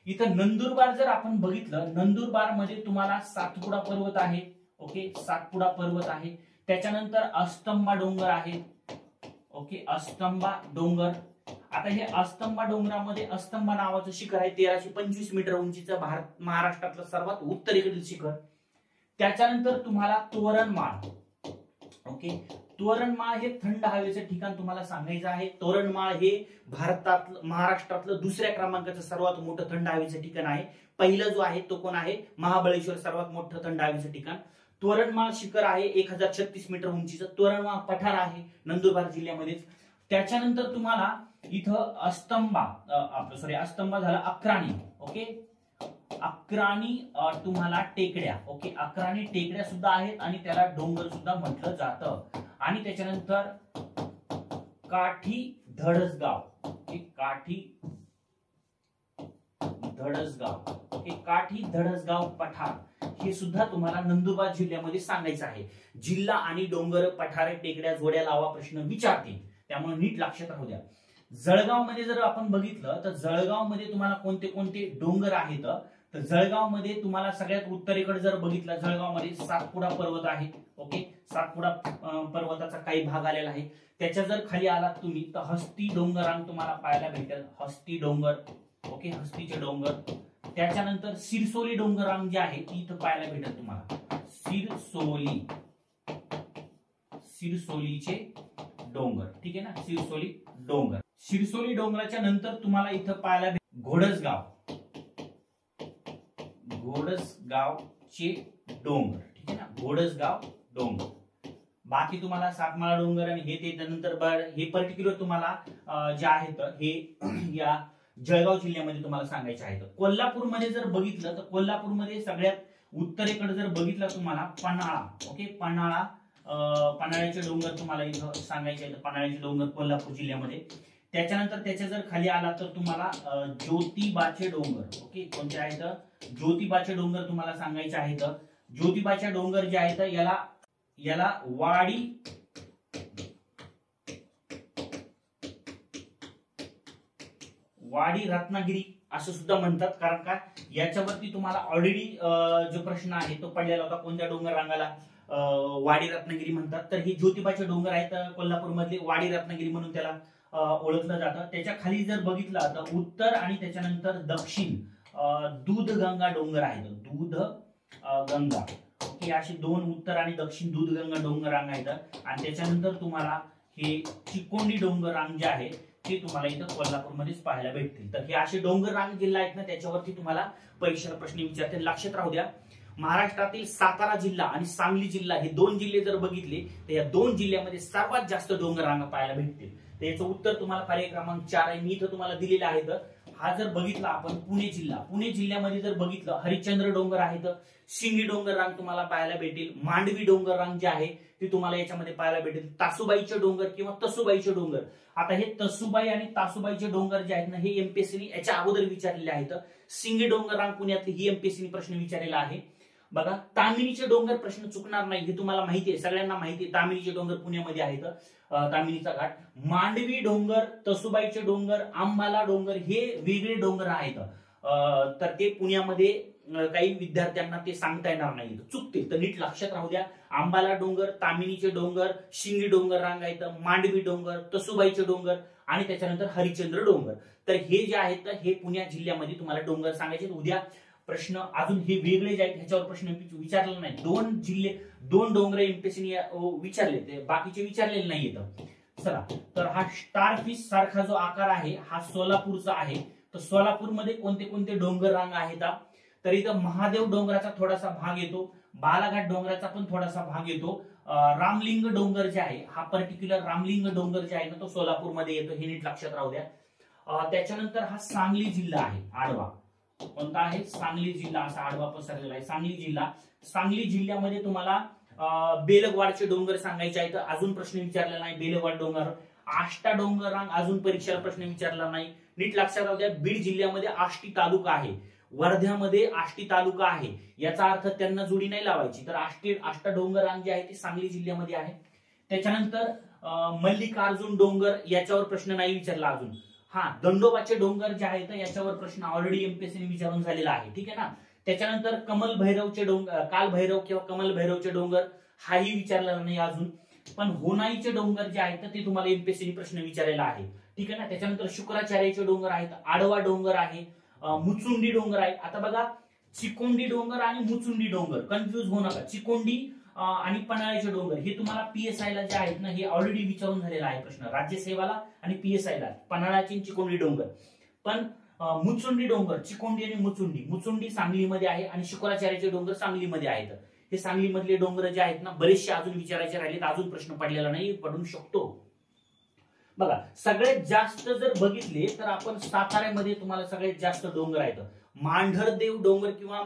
इथं नंदुरबार जर आपण बघितलं, नंदुरबार मध्ये तुम्हाला सातपुडा पर्वत आहे. ओके, सातपुडा पर्वत आहे. त्याच्यानंतर अस्तंबा डोंगर आहे. ओके, अस्तंबा डोंगर. आता हे अस्तंबा डोंगरामध्ये अस्तंबा नावाचं शिखर आहे, 1325 मीटर उंचीचं, महाराष्ट्रातलं सर्वात उत्तरेकडील शिखर. त्याच्यानंतर तुम्हाला तोरणमाळ. ओके, तोरणमाळ हे थंड हवेचं ठिकाण तुम्हाला सांगायचं आहे. तोरणमाळ हे महाराष्ट्रातलं दुसऱ्या क्रमांकाचं सर्वात मोठं थंड हवेचं ठिकाण आहे. पहिलं जो आहे तो कोण आहे? महाबळेश्वर, सर्वात मोठं थंड हवेचं ठिकाण. तोरणमाळ शिखर आहे 1036 मीटर उंचीचं. तोरणमाळ पठार आहे नंदुरबार जिल्ह्यामध्येच. त्याच्यानंतर तुम्हाला इथं अस्तंबा झाला अक्राणी. ओके, अक्राणी तुम्हाला टेकड्या. ओके, अक्राणी टेकड्या सुद्धा आहेत आणि त्याला डोंगर सुद्धा म्हटलं जातं. आणि त्याच्यानंतर काठी धडसगाव. ओके, काठी धडसगाव. ओके, काठी धडसगाव पठार हे सुद्धा तुम्हाला नंदुरबार जिल्ह्यामध्ये सांगायचं आहे. जिल्हा आणि डोंगर, पठार, टेकड्या जोड्या लावा प्रश्न विचारते, त्यामुळे नीट लक्षात राहू द्या. जळगाव मध्ये जर आपण बघितलं तर जळगाव मध्ये तुम्हाला कोणते कोणते डोंगर आहेत? तर जळगाव मध्ये तुम्हाला सगळ्यात उत्तरेकडे जर बघितलं, जळगाव मध्ये सातपुडा पर्वत आहे. ओके, सातपुडा पर्वताचा काही भाग आलेला आहे. त्याच्या जर खाली आलात तुम्ही तर हस्ती डोंगर रांग तुम्हाला पाहायला भेटेल. हस्ती डोंगर. ओके, हस्तीचे डोंगर. त्याच्यानंतर सिरसोली डोंगर रांग जी आहे ती इथं पाहायला भेटेल तुम्हाला. सिरसोलीचे डोंगर. ठीक आहे ना, सिरसोली डोंगर. सिरसोली डोंगराच्या नंतर तुम्हाला इथं पाहायला भेटेल घोडसगावचे डोंगर. ठीक आहे ना, घोडसगाव डोंगर. बाकी तुम्हाला सातमाळा डोंगर आणि हे त्यानंतर हे पर्टिक्युलर तुम्हाला जे आहेत हे या जळगाव जिल्ह्यामध्ये तुम्हाला सांगायचे आहेत. कोल्हापूरमध्ये जर बघितलं तर कोल्हापूरमध्ये सगळ्यात उत्तरेकडे जर बघितलं तुम्हाला पन्हाळा. ओके, पन्हाळ्याचे डोंगर तुम्हाला इथं सांगायचे आहेत. पन्हाळ्याचे डोंगर कोल्हापूर जिल्ह्यामध्ये. त्याच्यानंतर त्याच्या जर खाली आला तर तुम्हाला ज्योतिबाचे डोंगर. ओके, कोणते आहेत? ज्योतिबाचे डोंगर तुम्हाला सांगायचे आहेत. ज्योतिबाचे डोंगर जे आहेत याला वाडी रत्नागिरी असं सुद्धा म्हणतात. कारण का, याच्यावरती तुम्हाला ऑलरेडी जो प्रश्न आहे तो पडलेला होता. कोणत्या डोंगर रांगाला वाडी रत्नागिरी म्हणतात? तर हे ज्योतिबाचे डोंगर आहेत कोल्हापूरमधले, वाडी रत्नागिरी म्हणून त्याला ओळखलं जातं. त्याच्या खाली जर बघितलं तर उत्तर आणि त्याच्यानंतर दक्षिण दूधगंगा डोंगर आहेत. दूधगंगा. ओके, असे 2 उत्तर आणि दक्षिण दूधगंगा डोंगर रांग आहेत. आणि त्याच्यानंतर तुम्हाला हे चिकोंडी डोंगर रांग जे आहे ते तुम्हाला इथं कोल्हापूरमध्येच पाहायला भेटतील. तर हे असे डोंगर रांग जिल्हा आहेत ना, त्याच्यावरती तुम्हाला परीक्षेला प्रश्न विचारते. लक्षात राहू द्या, महाराष्ट्रातील सातारा जिल्हा आणि सांगली जिल्हा हे 2 जिल्हे जर बघितले तर या 2 जिल्ह्यामध्ये सर्वात जास्त डोंगर रांगा पाहायला भेटतील. तर याचं उत्तर तुम्हाला पर्याय क्रमांक 4 आहे. मी इथं तुम्हाला दिलेला आहे. हा जर बघितला आपण पुणे जिल्ह्यामध्ये जर बघितलं, हरिश्चंद्र डोंगर आहेत. शिंगी डोंगर रांग तुम्हाला पाहायला भेटेल. मांडवी डोंगर रांग जे आहे ती तुम्हाला याच्यामध्ये पाहायला भेटेल. तासुबाईचे डोंगर किंवा तसुबाईचे डोंगर. आता हे तसुबाई आणि तासुबाईचे डोंगर जे आहेत ना, हे एमपीएससीने याच्या अगोदर विचारलेले आहेत. शिंगी डोंगर रांग पुण्यातली ही एमपीएससीने प्रश्न विचारलेला आहे. बघा तामिनीचे डोंगर प्रश्न चुकणार नाही, हे तुम्हाला माहिती आहे, सगळ्यांना माहिती आहे तामिनीचे डोंगर पुण्यामध्ये आहेत, तामिनीचा घाट. मांडवी डोंगर, तसुबाईचे डोंगर, आंबाला डोंगर हे वेगळे डोंगर आहेत, तर ते पुण्यामध्ये काही विद्यार्थ्यांना ते सांगता येणार नाही, चुकतील, तर नीट लक्षात राहू द्या. आंबाला डोंगर, तामिनीचे डोंगर, शिंगी डोंगर रांग आहेत, मांडवी डोंगर, तसुबाईचे डोंगर आणि त्याच्यानंतर हरिश्चंद्र डोंगर. तर हे जे आहेत हे पुणे जिल्ह्यामध्ये तुम्हाला डोंगर सांगायचे. उद्या प्रश्न अजून हे वेगळे जे आहेत ह्याच्यावर प्रश्न विचारलेला नाही. दोन डोंगर एमपीएससीने विचारले, ते बाकीचे विचारलेले नाहीयेत. चला, तर हा स्टारफिश सारखा जो आकार आहे हा सोलापूरचा आहे. तर सोलापूरमध्ये कोणते कोणते डोंगर रांग आहेत, तर इथं महादेव डोंगराचा थोडासा भाग येतो, बालाघाट डोंगराचा पण थोडासा भाग येतो, रामलिंग डोंगर जे आहे हा पर्टिक्युलर रामलिंग डोंगर जे आहे ना तो सोलापूरमध्ये येतो, हे नीट लक्षात राहू द्या. त्याच्यानंतर हा सांगली जिल्हा आहे आडवा, कोणता आहे सांगली जिल्हा, असा आडवा पसरलेला आहे सांगली जिल्हा. सांगली जिल्ह्यामध्ये तुम्हाला बेलगवाडचे डोंगर सांगायचे आहेत, अजून प्रश्न विचारलेला नाही. बेलगवाड डोंगर, आष्टा डोंगर रांग अजून परीक्षेला प्रश्न विचारला नाही, नीट लक्षात राहू द्या. बीड जिल्ह्यामध्ये आष्टी तालुका आहे, वर्ध्यामध्ये आष्टी तालुका आहे, याचा अर्थ त्यांना जोडी नाही लावायची. तर आष्टा डोंगर रांग जे आहे ती सांगली जिल्ह्यामध्ये आहे. त्याच्यानंतर मल्लिकार्जुन डोंगर, याच्यावर प्रश्न नाही विचारला अजून. हा, दंडोबाचे डोंगर जे आहेत याच्यावर प्रश्न ऑलरेडी एमपीएससीने विचारून झालेला आहे, ठीक आहे ना. त्याच्यानंतर कमल भैरवचे डोंगर, काल भैरव किंवा कमल भैरवचे डोंगर हाही विचारलेला नाही अजून. पण होनाईचे डोंगर जे आहेत ते तुम्हाला एमपीएससीने प्रश्न विचारलेला आहे, ठीक आहे ना. त्याच्यानंतर शुक्राचार्याचे डोंगर आहेत, आडवा डोंगर आहे, मुचुंडी डोंगर आहे. आता बघा चिकोंडी डोंगर आणि मुचुंडी डोंगर कन्फ्युज होऊ नका. चिकोंडी आणि पन्हाळ्याचे डोंगर हे तुम्हाला पीएसआय ला जे आहेत ना हे ऑलरेडी विचारून झालेला आहे प्रश्न, राज्यसेवाला आणि पीएसआय ला, पन्हाळ्याची चिकोंडी डोंगर. पण मुचुंडी डोंगर, चिकोंडी आणि मुचुंडी सांगलीमध्ये आहे आणि शुक्राचार्याचे डोंगर सांगलीमध्ये आहेत. हे सांगलीमधले डोंगर जे आहेत ना बरेचसे अजून विचारायचे राहिलेत, अजून प्रश्न पडलेला नाही, पडू शकतो. बघा सगळ्यात जास्त जर बघितले तर आपण साताऱ्यामध्ये तुम्हाला सगळ्यात जास्त डोंगर आहेत. मांढरदेव डोंगर किंवा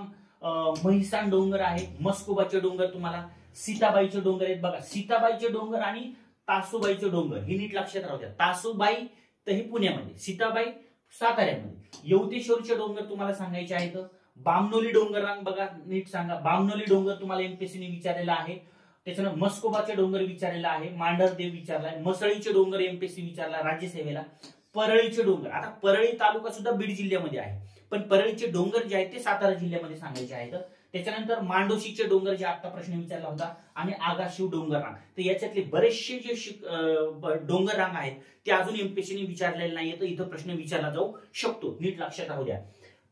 महिसान डोंगर आहे, मस्कोबाचे डोंगर, तुम्हाला सीताबाईचे डोंगर आहेत. बघा सीताबाईचे डोंगर आणि तासुबाईचे डोंगर हे नीट लक्षात राहू द्या. तासुबाई तर हे पुण्यामध्ये, सीताबाई साताऱ्यामध्ये. यवतेश्वरचे डोंगर तुम्हाला सांगायचे आहेत. बामनोली डोंगर रांग बघा नीट सांगा, बामनोली डोंगर तुम्हाला एमपीएससीने विचारलेला आहे. त्याच्यानंतर मस्कोबाचे डोंगर विचारलेला आहे, मांढरदेव विचारलाय, मसळीचे डोंगर एमपीएससी विचारला राज्यसेवेला. परळीचे डोंगर, आता परळी तालुका सुद्धा बीड जिल्ह्यामध्ये आहे, पण परळीचे डोंगर जे आहेत ते सातारा जिल्ह्यामध्ये सांगायचे आहेत. त्याच्यानंतर मांडोशीचे डोंगर जे आता प्रश्न विचारला होता आणि आगाशिव डोंगर रांग. तर याच्यातले बरेचसे जे डोंगर रांग आहेत ते अजून एमपीएससीने विचारलेले नाहीये, तर इथं प्रश्न विचारला जाऊ शकतो, नीट लक्षात राहू द्या.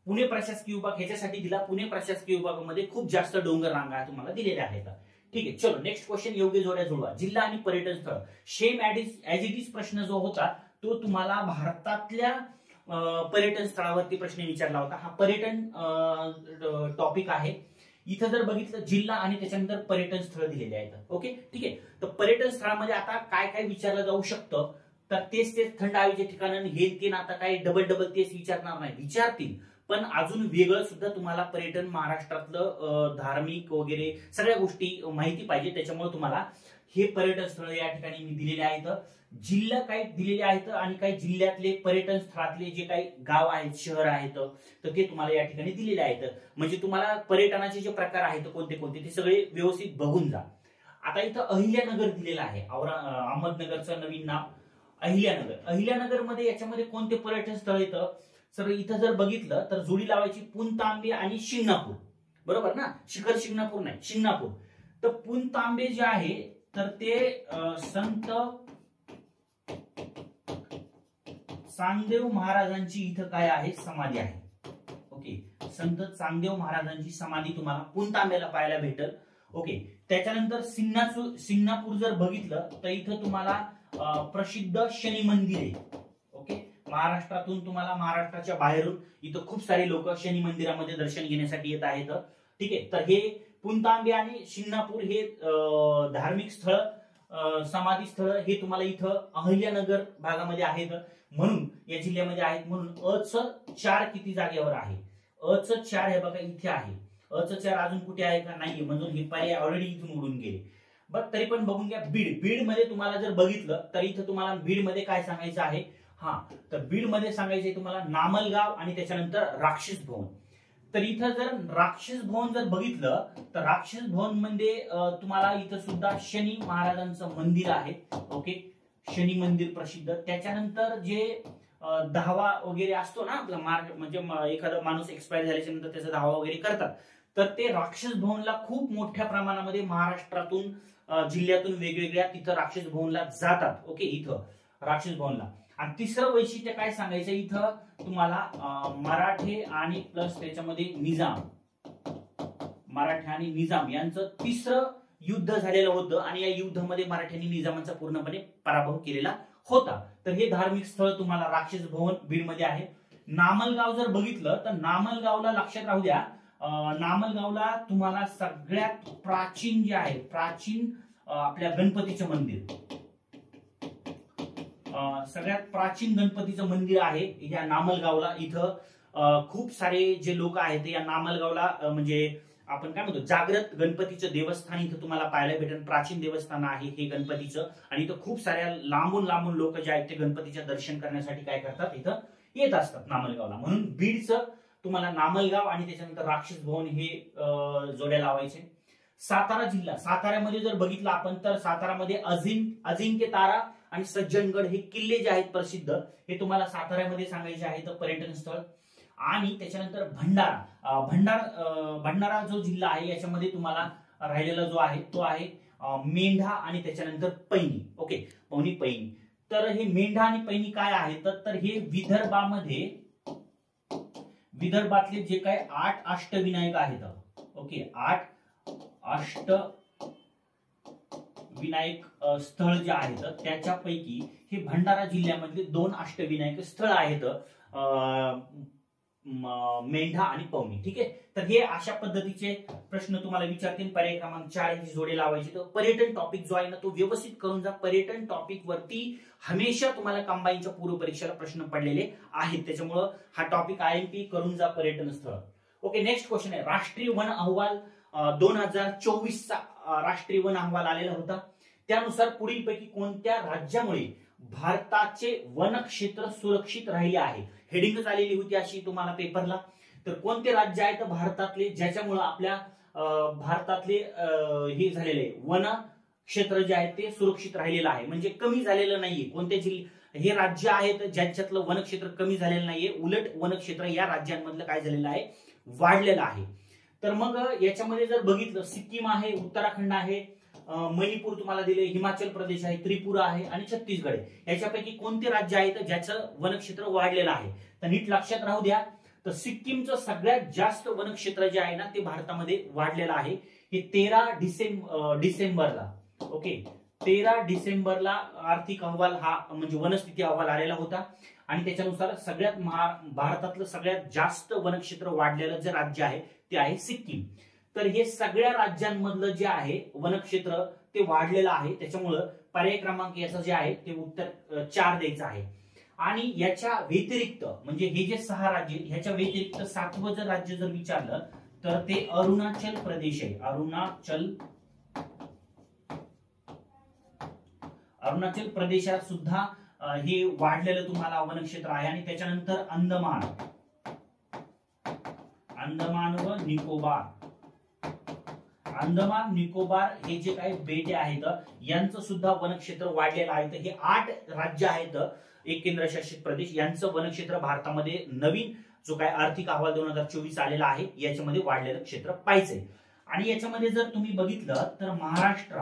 पुणे प्रशासकीय विभाग ह्याच्यासाठी दिला, पुणे प्रशासकीय विभागामध्ये खूप जास्त डोंगर रांगा तुम्हाला दिलेल्या आहेत, ठीक आहे. चलो नेक्स्ट क्वेश्चन, योग्य जोड्या जुळवा. जिल्हा आणि पर्यटन स्थळ, सेम ऍज इट इज प्रश्न जो होता तो तुम्हाला भारतातल्या पर्यटन स्थळावरती प्रश्न विचारला होता. हा पर्यटन टॉपिक आहे. इथं जर बघितलं जिल्हा आणि त्याच्यानंतर पर्यटन स्थळ दिलेले आहेत, ओके ठीक आहे. तर पर्यटन स्थळामध्ये आता काय काय विचारलं जाऊ शकतं, तर तेच थंड हवेचे ठिकाण हे तीन, आता काय डबल तेच विचारणार नाही, विचारतील पण अजून वेगळं सुद्धा तुम्हाला पर्यटन महाराष्ट्रातलं धार्मिक वगैरे सगळ्या गोष्टी माहिती पाहिजे, त्याच्यामुळे तुम्हाला हे पर्यटन स्थळ या ठिकाणी मी दिलेले आहेत. जिल्हा काही दिलेले आहेत आणि काही जिल्ह्यातले पर्यटन स्थळातले जे काही गाव आहेत, शहर आहेत, तर ते तुम्हाला या ठिकाणी दिलेले आहेत. म्हणजे तुम्हाला पर्यटनाचे जे प्रकार आहेत कोणते कोणते ते सगळे व्यवस्थित बघून जा. आता इथं अहिल्यानगर दिलेलं आहे, अहमदनगरचं नवीन नाव अहिल्यानगर. अहिल्यानगर मध्ये याच्यामध्ये कोणते पर्यटन स्थळ येतं, सर इथं जर बघितलं तर जोडी लावायची पुणतांबे आणि शिंगणापूर, बरोबर ना, शिखर शिंगणापूर नाही शिंगणापूर. तर पुणतांबे जे आहे तर ते संत चांगदेव महाराजांची इथं काय आहे, समाधी आहे, ओके. संत चांगदेव महाराजांची समाधी तुम्हाला पुणतांब्याला पाहायला भेटेल, ओके. त्याच्यानंतर शिंगणापूर जर बघितलं तर इथं तुम्हाला प्रसिद्ध शनी मंदिर आहे, ओके. महाराष्ट्रातून तुम्हाला, महाराष्ट्राच्या बाहेरून इथं खूप सारे लोक शनी मंदिरामध्ये दर्शन घेण्यासाठी येत आहेत, ठीक आहे. तर हे पुणतांबे आणि शिंगणापूर हे धार्मिक स्थळ, समाधी स्थळ हे तुम्हाला इथं अहिल्यानगर भागामध्ये आहेत, म्हणून या जिल्ह्यामध्ये आहेत. म्हणून अच 4 किती जागेवर आहे, अच 4 हे बघा इथे आहे. अच 4 अजून कुठे आहे का, नाहीये, म्हणून हे पर्याय ऑलरेडी इथून उडून गेले. बट तरी पण बघून घ्या. बीड मध्ये तुम्हाला जर बघितलं तर इथं तुम्हाला बीड मध्ये काय सांगायचं आहे, हा तर बीड मध्ये सांगायचंय तुम्हाला नामलगाव आणि त्याच्यानंतर राक्षस भवन. तर इथं जर राक्षस भवन जर बघितलं तर राक्षस भवन मध्ये तुम्हाला इथं सुद्धा शनी महाराजांचं मंदिर आहे. ओके, शनी मंदिर प्रसिद्ध. त्याच्यानंतर जे धावा वगैरे असतो ना आपला मार्ग, म्हणजे एखादा माणूस एक्सपायर झाल्याच्या नंतर त्याचा धावा वगैरे करतात, तर ते राक्षस भवनला खूप मोठ्या प्रमाणामध्ये महाराष्ट्रातून जिल्ह्यातून वेगवेगळ्या तिथं राक्षस भवनला जातात. ओके, इथं राक्षस भवनला. आणि तिसरं वैशिष्ट्य काय सांगायचं इथं तुम्हाला, मराठे आणि प्लस त्याच्यामध्ये निजाम, मराठे आणि निजाम यांचं तिसरं युद्ध झालेलं होतं आणि या युद्धामध्ये मराठ्यांनी निजामांचा पूर्णपणे पराभव केलेला होता. तर हे धार्मिक स्थळ तुम्हाला राक्षस भवन बीडमध्ये आहे. नामलगाव जर बघितलं तर नामलगावला लक्षात राहू द्या, नामलगावला तुम्हाला सगळ्यात प्राचीन जे आहे, प्राचीन आपल्या गणपतीचं मंदिर, सगळ्यात प्राचीन गणपतीचं मंदिर आहे या नामलगावला. इथं खूप सारे जे लोक आहेत या नामलगावला, म्हणजे आपण काय म्हणतो जागृत गणपतीचं देवस्थान इथं तुम्हाला पाहायला भेटेल. प्राचीन देवस्थान आहे हे गणपतीचं, आणि इथं खूप साऱ्या लांबून लांबून लोक जे आहेत ते गणपतीचं दर्शन करण्यासाठी काय करतात, इथं येत असतात नामलगावला. म्हणून बीडचं तुम्हाला नामलगाव आणि त्याच्यानंतर राक्षस भवन हे जोड्या लावायचे. सातारा जिल्हा, साताऱ्यामध्ये जर बघितलं आपण तर सातारामध्ये अजिंक्य तारा आणि सज्जनगड हे किल्ले जे आहेत प्रसिद्ध, हे तुम्हाला साताऱ्यामध्ये सांगायचे आहेत पर्यटन स्थळ. आणि त्याच्यानंतर भंडारा जो जिल्हा आहे याच्यामध्ये तुम्हाला राहिलेला जो आहे तो आहे मेंढा आणि त्याच्यानंतर पैनी. ओके, पैनी. तर हे मेंढा आणि पैनी काय आहे तर हे विदर्भातले जे काय 8 अष्टविनायक आहेत. ओके, 8 अष्टविनायक स्थळ जे आहेत त्याच्यापैकी हे भंडारा जिल्ह्यामधले 2 अष्टविनायक स्थळ आहेत, मेंढा आणि पवनी. ठीक आहे, तर हे अशा पद्धतीचे प्रश्न तुम्हाला विचारतील. पर्याय क्रमांक 4 ही जोडे लावायची. तर पर्यटन टॉपिक जो आहे ना तो व्यवस्थित करून जा. पर्यटन टॉपिक वरती हमेशा तुम्हाला कंबाईनच्या पूर्व परीक्षेला प्रश्न पडलेले आहेत, त्याच्यामुळे हा टॉपिक IMP करून जा, पर्यटन स्थळ. ओके, नेक्स्ट क्वेश्चन आहे राष्ट्रीय वन अहवाल 2024चा राष्ट्रीय वन अहवाल आलेला होता. त्यानुसार पुढीलपैकी कोणत्या राज्यामुळे भारताचे वन क्षेत्र सुरक्षित राहिले आहे? हेडिंगच आलेली होती अशी तुम्हाला पेपरला. तर कोणते राज्य आहेत भारतातले ज्याच्यामुळे आपल्या भारतातले हे झालेले वन क्षेत्र जे आहे ते सुरक्षित राहिलेलं आहे, म्हणजे कमी झालेलं नाहीये. कोणते जिल्हे हे राज्य आहेत ज्यांच्यातलं वनक्षेत्र कमी झालेलं नाहीये, उलट वनक्षेत्र या राज्यांमधलं काय झालेलं आहे, वाढलेलं आहे. तर मग याच्यामध्ये जर बघितलं सिक्कीम आहे, उत्तराखंड आहे, मणिपूर तुम्हाला दिले, हिमाचल प्रदेश आहे, त्रिपुरा आहे आणि छत्तीसगड आहे. याच्यापैकी कोणते राज्य आहेत ज्याचं वनक्षेत्र वाढलेलं आहे? तर नीट लक्षात राहू द्या, तर सिक्कीमचं सगळ्यात जास्त वनक्षेत्र जे आहे ना ते भारतामध्ये वाढलेलं आहे. हे 13 डिसेंबरला, ओके, 13 डिसेंबरला आर्थिक अहवाल हा म्हणजे वनस्थिती अहवाल आलेला होता. आणि त्याच्यानुसार सगळ्यात भारतातलं सगळ्यात जास्त वनक्षेत्र वाढलेलं जे राज्य आहे ते आहे सिक्कीम. तर हे सगळ्या राज्यांमधलं जे आहे वनक्षेत्र ते वाढलेलं आहे, त्याच्यामुळं पर्याय क्रमांक याचं जे आहे ते उत्तर 4 द्यायचं आहे. आणि याच्या व्यतिरिक्त म्हणजे हे जे 6 राज्य, ह्याच्या व्यतिरिक्त 7वं जर राज्य जर विचारलं तर ते अरुणाचल प्रदेश आहे. अरुणाचल प्रदेशात सुद्धा हे वाढलेलं तुम्हाला वनक्षेत्र आहे. आणि त्याच्यानंतर अंदमान व निकोबार हे जे काही बेटे आहेत यांचं सुद्धा वनक्षेत्र वाढलेलं आहे. तर हे 8 राज्य आहेत, एक केंद्रशासित प्रदेश, यांचं वनक्षेत्र भारतामध्ये नवीन जो काय आर्थिक अहवाल 2024 आलेला आहे याच्यामध्ये वाढलेलं क्षेत्र पाहिजे. आणि याच्यामध्ये जर तुम्ही बघितलं तर महाराष्ट्र,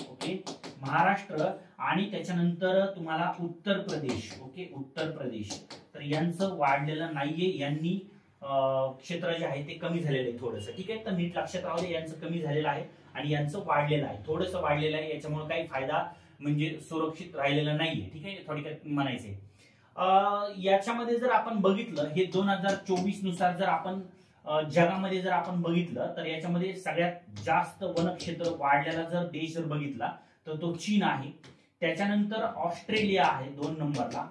ओके, महाराष्ट्र आणि त्याच्यानंतर तुम्हाला उत्तर प्रदेश, ओके, उत्तर प्रदेश, तर यांचं वाढलेलं नाहीये. यांनी क्षेत्र जे आहे ते कमी झालेलं आहे थोडंसं. ठीक आहे, तर नीट लक्षात राहू दे, यांचं कमी झालेलं आहे आणि यांचं वाढलेलं आहे, थोडंसं वाढलेलं आहे. याच्यामुळे काही फायदा म्हणजे सुरक्षित राहिलेलं नाहीये. ठीक आहे, थोडक्यात म्हणायचंय. याच्यामध्ये जर आपण बघितलं हे 2024 नुसार जर आपण जगामध्ये जर आपण बघितलं तर याच्यामध्ये सगळ्यात जास्त वनक्षेत्र वाढलेला जर देश जर बघितला तर तो चीन आहे. त्याच्यानंतर ऑस्ट्रेलिया आहे 2 नंबरला,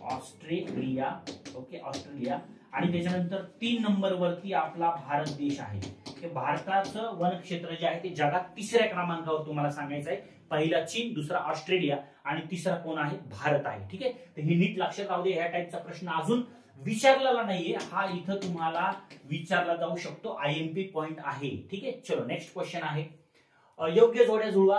ऑस्ट्रेलिया, ओके, ऑस्ट्रेलिया. आणि त्याच्यानंतर 3 नंबर वरती आपला भारत देश आहे. हे भारताचं वन क्षेत्र जे आहे ते जगात 3ऱ्या क्रमांकावर तुम्हाला सांगायचं आहे. पहिला चीन, दुसरा ऑस्ट्रेलिया आणि तिसरा कोण आहे? भारत आहे. ठीक आहे, तर हे नीट लक्षात राहू दे. ह्या टाईपचा प्रश्न अजून विचारलेला नाहीये, हा इथं तुम्हाला विचारला जाऊ शकतो. IMP पॉइंट आहे. ठीक आहे, चलो नेक्स्ट क्वेश्चन आहे. योग्य जोड्या जुळवा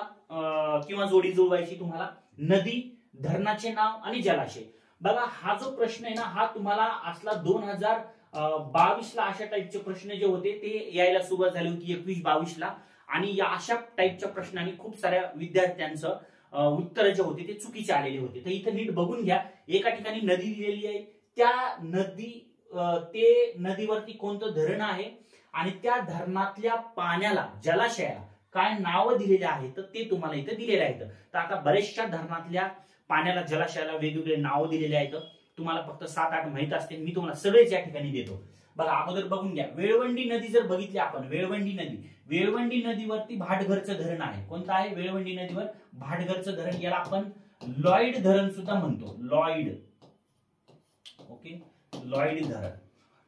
किंवा जोडी जुळवायची तुम्हाला. नदी, धरणाचे नाव आणि जलाशय. बघा हा जो प्रश्न आहे ना, हा तुम्हाला असला 2022 ला अशा टाईपचे प्रश्न जे होते ते यायला सुरुवात झाली होती 21-22 ला. आणि या अशा टाईपच्या प्रश्नांनी खूप साऱ्या विद्यार्थ्यांचं उत्तर जे होते ते चुकीचे आलेले होते. तर इथं नीट बघून घ्या. एका ठिकाणी नदी दिलेली आहे, त्या नदीवरती कोणतं धरण आहे आणि त्या धरणातल्या पाण्याला, जलाशयाला काय नाव दिलेले आहे तर ते तुम्हाला इथं दिलेले आहेत. तर आता बरेचशा धरणातल्या पाण्याला, जलाशयाला वेगवेगळे नाव दिलेले आहेत. तुम्हाला फक्त 7-8 माहित असते, मी तुम्हाला सगळेच या ठिकाणी देतो. बघा अगोदर बघून घ्या. वेळवंडी नदी जर बघितली आपण, वेळवंडी नदीवरती भाटघरचं धरण आहे. कोणतं आहे? वेळवंडी नदीवर भाटघरचं धरण. याला आपण लॉईड धरण सुद्धा म्हणतो. लॉईड, ओके, लॉईड धरण.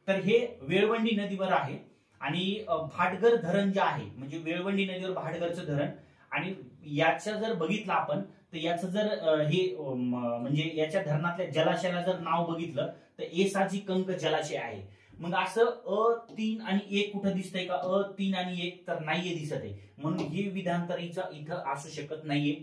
तर हे वेळवंडी नदीवर आहे. आणि भाटघर धरण जे आहे म्हणजे वेळवंडी नदीवर भाटघरचं धरण. आणि याचं जर बघितलं आपण तर याचं जर हे म्हणजे याच्या धरणातल्या जलाशयाला जर नाव बघितलं तर एसाजी कंक जलाशय आहे. मग असं अ3 आणि 1 कुठं दिसतंय का? अ3 आणि 1 तर नाहीये दिसत आहे, म्हणून हे विधांतरीचं इथं असू शकत नाहीये.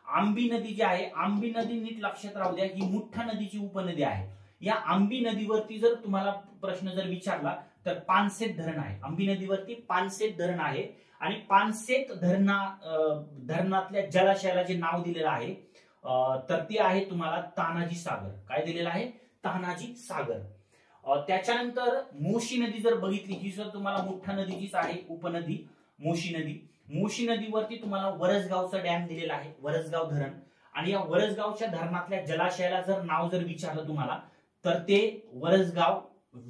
आंबी नदी जी आहे, आंबी नदी नीट लक्षात राहू द्या, ही मुठ्ठा नदीची उपनदी आहे. या आंबी नदीवरती जर तुम्हाला प्रश्न जर विचारला तर पानसेत धरण आहे. आंबी नदीवरती पानसेत धरण आहे. आणि पानसेत धरणातल्या जलाशयाला जे नाव दिलेलं आहे तर ते आहे तुम्हाला तानाजी सागर. काय दिलेलं आहे? तानाजी सागर. त्याच्यानंतर मोशी नदी जर बघितली, ही जर तुम्हाला मुठ्ठा नदीचीच आहे उपनदी मोशी नदी. मोशी नदीवरती तुम्हाला वरसगावचा डॅम दिलेला आहे, वरसगाव धरण. आणि या वरसगावच्या धरणातल्या जलाशयाला जर नाव जर विचारलं तुम्हाला तर ते वरसगाव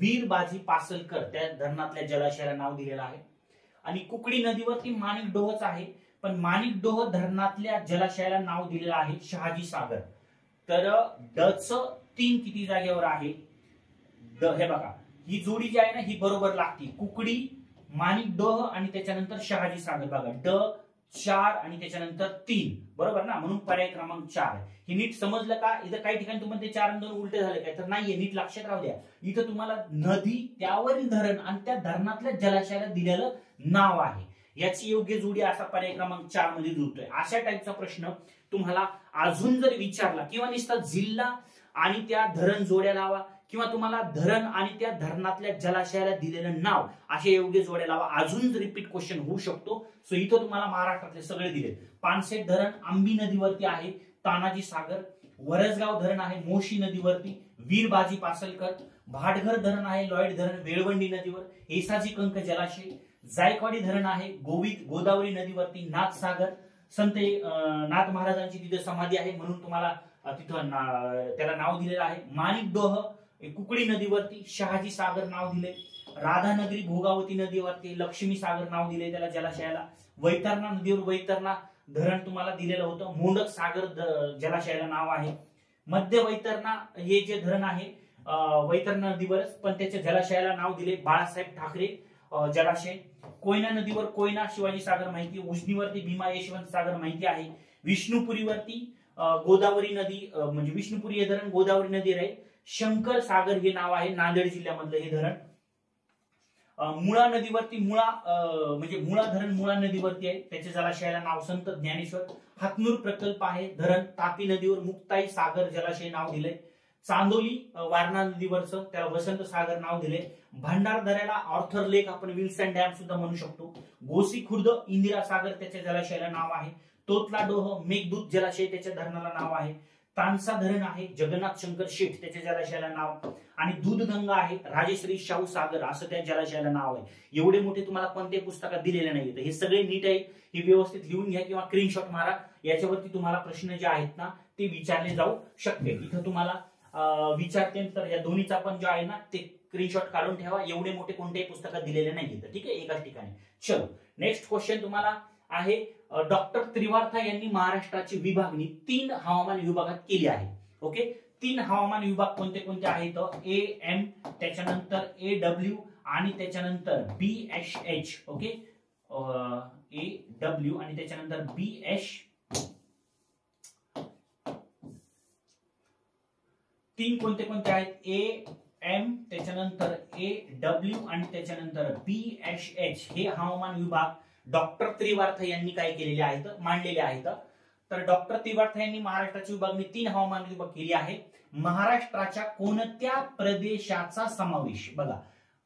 वीर बाजी पासलकर त्या धरणातल्या जलाशयाला नाव दिलेलं आहे. आणि कुकडी नदीवरती माणिकडोहच आहे, पण माणिकडोह धरणातल्या जलाशयाला नाव दिलेलं आहे शहाजी सागर. तर डचं 3 किती जागेवर आहे? हे बघा, ही जोडी जी आहे ना ही बरोबर लागते. कुकडी, माणिकडोह आणि त्याच्यानंतर शहाजी सागर. बघा ड 4 आणि त्याच्यानंतर 3, बरोबर ना, म्हणून पर्याय क्रमांक 4. हे नीट समजलं का? इथं काही ठिकाणी तुम्हाला ते 4 आणि 2 उलटे झाले काय तर नाहीये, नीट लक्षात राहू द्या. इथं तुम्हाला नदी, त्यावरील धरण आणि त्या धरणातल्या जलाशयाला दिलेलं नाव आहे. याची योग्य जोडी असा पर्याय क्रमांक 4 मध्ये जुळतोय. अशा टाईपचा प्रश्न तुम्हाला अजून जर विचारला किंवा नुसता जिल्हा आणि त्या धरण जोड्या लावा किंवा तुम्हाला धरण आणि त्या धरणातल्या जलाशयाला दिलेलं नाव असे योग्य जोड्या लावा, अजून रिपीट क्वेश्चन होऊ शकतो. सो इथं तुम्हाला महाराष्ट्रातले सगळे दिले. पानसेत धरण आंबी नदीवरती आहे, तानाजी सागर. वरसगाव धरण आहे मोशी नदीवरती, वीर बाजी पासलकर. भाटघर धरण आहे लॉईड धरण वेळवंडी नदीवर, एसाजी कंक जलाशय. जायकवाडी धरण आहे गोदावरी नदीवरती, नाथसागर. संत नाथ महाराजांची तिथे समाधी आहे म्हणून तुम्हाला तिथं त्याला नाव दिलेलं आहे. माणिकडोह कुकडी नदीवरती, शहाजी सागर नाव दिले. राधानगरी भोगावती नदीवरती लक्ष्मी सागर नाव दिले त्याला जलाशयाला. वैतरणा नदीवर वैतरणा धरण तुम्हाला दिलेलं होतं. मोंडक सागर जलाशयाला नाव आहे. मध्य वैतरणा हे जे धरण आहे वैतरणा नदीवरच, पण त्याच्या जलाशयाला नाव दिले बाळासाहेब ठाकरे जलाशय. कोयना नदीवर कोयना शिवाजी सागर माहिती. उजनीवरती भीमा यशवंत सागर माहिती आहे. विष्णुपुरीवरती गोदावरी नदी म्हणजे विष्णुपुरी हे धरण गोदावरी नदी राहील. शंकर सागर हे नाव आहे नांदेड जिल्ह्यामधलं हे धरण. मुळा नदीवरती म्हणजे मुळा धरण मुळा नदीवरती आहे, त्याच्या जलाशयाला नाव संत ज्ञानेश्वर. हातनूर प्रकल्प आहे धरण, तापी नदीवर मुक्ताई सागर जलाशय नाव दिले. चांदोली वारणा नदीवरचं त्याला वसंत सागर नाव दिले. भंडारदऱ्याला ऑर्थर लेक आपण विल्सन डॅम सुद्धा म्हणू शकतो. गोसी खुर्द इंदिरा सागर त्याच्या जलाशयाला नाव आहे. तोतला डोह मेघदूत जलाशय त्याच्या धरणाला नाव आहे. तानसा धरण आहे जगन्नाथ शंकर शेठ त्याच्या जलाशयाला नाव. आणि दूधगंगा आहे राजेश्री शाहू सागर असं त्या जलाशयाला नाव आहे. एवढे मोठे तुम्हाला कोणत्याही पुस्तकात दिलेले नाहीये, तर हे सगळे नीट आहे, हे व्यवस्थित लिहून घ्या किंवा स्क्रीनशॉट मारा. याच्यावरती तुम्हाला प्रश्न जे आहेत ना ते विचारले जाऊ शकते. इथं तुम्हाला विचारते तर या दोन्हीचा पण जो आहे ना ते स्क्रीनशॉट काढून ठेवा. एवढे मोठे कोणत्याही पुस्तकात दिलेले नाहीये, ठीक आहे, एकाच ठिकाणी. चलो नेक्स्ट क्वेश्चन तुम्हाला आहे. डॉक्टर त्रिवार्था यांनी महाराष्ट्राची विभागणी 3 हवामान विभागात केली आहे. ओके, तीन हवामान विभाग कोणते कोणते आहेत? AM, त्याच्यानंतर AW आणि त्याच्यानंतर BSH. ओके, AW आणि त्याच्यानंतर BH. तीन कोणते कोणते आहेत? AM, त्याच्यानंतर AW आणि त्याच्यानंतर BSH. हे हवामान विभाग डॉक्टर त्रिवार्थ यांनी काय केलेले आहेत? मांडलेले आहेत. तर डॉक्टर त्रिवार्थ यांनी महाराष्ट्राची विभागणी तीन हवामान विभाग केली आहे. महाराष्ट्राच्या कोणत्या प्रदेशाचा समावेश? बघा,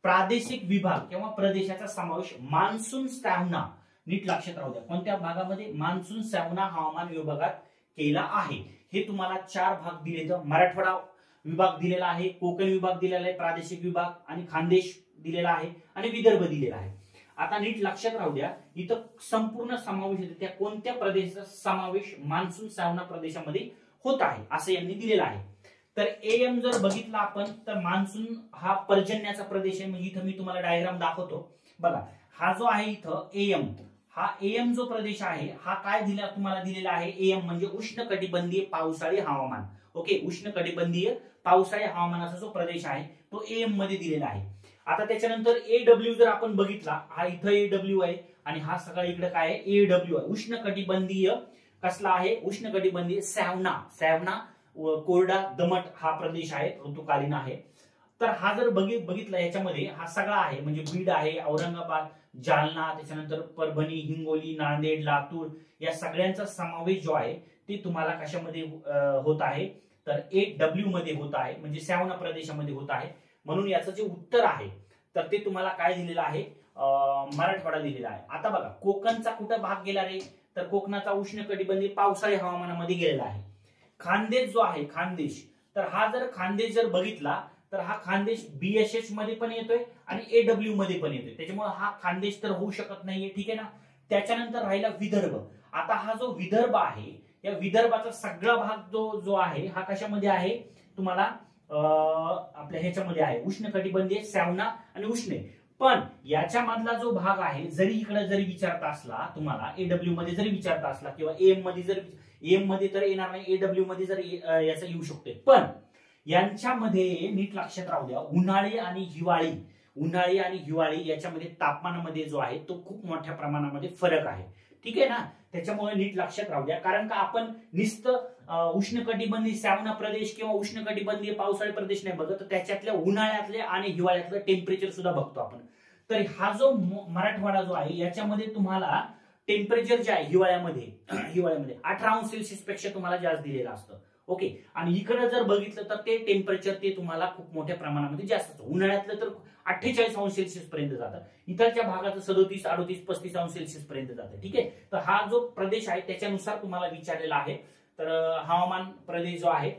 प्रादेशिक विभाग किंवा प्रदेशाचा समावेश मान्सून सॅवना, नीट लक्षात राहू द्या, कोणत्या भागामध्ये? मान्सून सॅवना हवामान विभागात केला आहे. हे तुम्हाला चार भाग दिले. मराठवाडा विभाग दिलेला आहे, कोकण विभाग दिलेला आहे, प्रादेशिक विभाग आणि खानदेश दिलेला आहे आणि विदर्भ दिलेला आहे. आता नीट लक्षात राहू द्या, इथं संपूर्ण समावेश येतो. त्या कोणत्या प्रदेशाचा समावेश मान्सून सॅवना प्रदेशामध्ये होत आहे असं यांनी दिलेलं आहे. तर AM जर बघितला आपण तर मान्सून हा पर्जन्याचा प्रदेश आहे. म्हणजे इथं मी तुम्हाला डायग्राम दाखवतो. बघा, हा जो आहे इथं AM, हा AM जो प्रदेश आहे हा काय दिला तुम्हाला दिलेला आहे? AM म्हणजे उष्णकटिबंधीय पावसाळी हवामान. ओके, उष्णकटिबंधीय पावसाळी हवामानाचा जो प्रदेश आहे तो AM मध्ये दिलेला आहे. आता त्याच्यानंतर AW जर आपण बघितला, हा इथं AW आहे आणि हा सगळा इकडे काय आहे? AW आहे. उष्णकटिबंधीय कसला आहे? उष्णकटिबंधीय सॅवना. सॅवना कोरडा दमट हा प्रदेश आहे, ऋतुकालीन आहे. तर हा जर बघितला याच्यामध्ये हा सगळा आहे, म्हणजे बीड आहे, औरंगाबाद, जालना, त्याच्यानंतर परभणी, हिंगोली, नांदेड, लातूर या सगळ्यांचा समावेश जो आहे ते तुम्हाला कशामध्ये होत आहे? तर AW मध्ये होत आहे, म्हणजे सॅवना प्रदेशामध्ये होत आहे. म्हणून याचं जे उत्तर आहे तर ते तुम्हाला काय दिलेलं आहे? मराठवाडा दिलेला आहे. आता बघा, कोकणचा कुठं भाग गेला रे? तर कोकणाचा उष्णकटिबंधीय पावसाळी हवामानामध्ये गेलेला आहे. खानदेश जो आहे, खानदेश, तर हा जर खानदेश जर बघितला तर हा खानदेश BSH मध्ये पण येतोय आणि AW मध्ये पण येतोय. त्याच्यामुळे हा खानदेश तर होऊ शकत नाहीये. ठीक आहे ना. त्याच्यानंतर राहिला विदर्भ. आता हा जो विदर्भ आहे, या विदर्भाचा सगळा भाग जो आहे हा कशामध्ये आहे? तुम्हाला आपल्या ह्याच्यामध्ये आहे, उष्णकटिबंधीय सॅवना आणि उष्णे. पण याच्या मधला जो भाग आहे, जरी इकडे जरी विचारता असला तुम्हाला, AW मध्ये जरी विचारता असला किंवा AM मध्ये जर, AM मध्ये तर येणार नाही, AW मध्ये जर याचा येऊ शकतोय. पण यांच्यामध्ये नीट लक्षात राहू द्या, उन्हाळी आणि हिवाळी याच्यामध्ये तापमानामध्ये जो आहे तो खूप मोठ्या प्रमाणामध्ये फरक आहे. ठीक आहे ना. त्याच्यामुळे नीट लक्षात राहू द्या, कारण का आपण नुसतं उष्णकटिबंधीय सॅवना प्रदेश किंवा उष्णकटिबंधीय पावसाळी प्रदेश नाही बघत, तर त्याच्यातल्या उन्हाळ्यातले आणि हिवाळ्यातलं टेम्परेचर सुद्धा बघतो आपण. तर हा जो मराठवाडा जो आहे याच्यामध्ये तुम्हाला टेम्परेचर जे आहे हिवाळ्यामध्ये 18°C पेक्षा तुम्हाला जास्त दिलेलं असतं. ओके, आणि इकडे जर बघितलं तर ते टेम्परेचर ते तुम्हाला खूप मोठ्या प्रमाणामध्ये जास्त असतं. उन्हाळ्यातलं तर 48°C पर्यंत जातं, इथलच्या भागाचं 37, 38, 35°C पर्यंत जातं. ठीक आहे. तर हा जो प्रदेश आहे त्याच्यानुसार तुम्हाला विचारलेला आहे. तर हवामान प्रदेश जो आहे,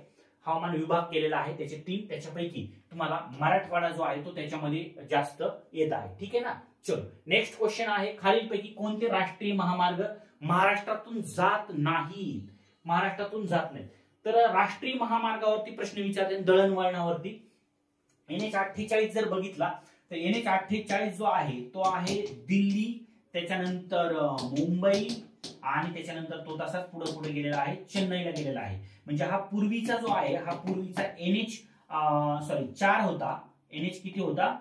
हवामान विभाग केलेला आहे त्याचे 3, त्याच्यापैकी तुम्हाला मराठवाडा जो आहे तो त्याच्यामध्ये जास्त येत आहे. ठीक आहे ना. चलो, नेक्स्ट क्वेश्चन आहे, खालीलपैकी कोणते राष्ट्रीय महामार्ग महाराष्ट्रातून जात नाहीत? महाराष्ट्रातून जात नाहीत. तर राष्ट्रीय महामार्गावरती प्रश्न विचारते, दळणवळणावरती. NH48 जर बघितला तर NH48 जो आहे तो आहे दिल्ली, त्याच्यानंतर मुंबई आणि त्याच्यानंतर तो तसाच पुढे पुढे गेलेला आहे, चेन्नईला गेलेला आहे. म्हणजे हा पूर्वीचा जो आहे, हा पूर्वीचा NH4 होता. NH किती होता?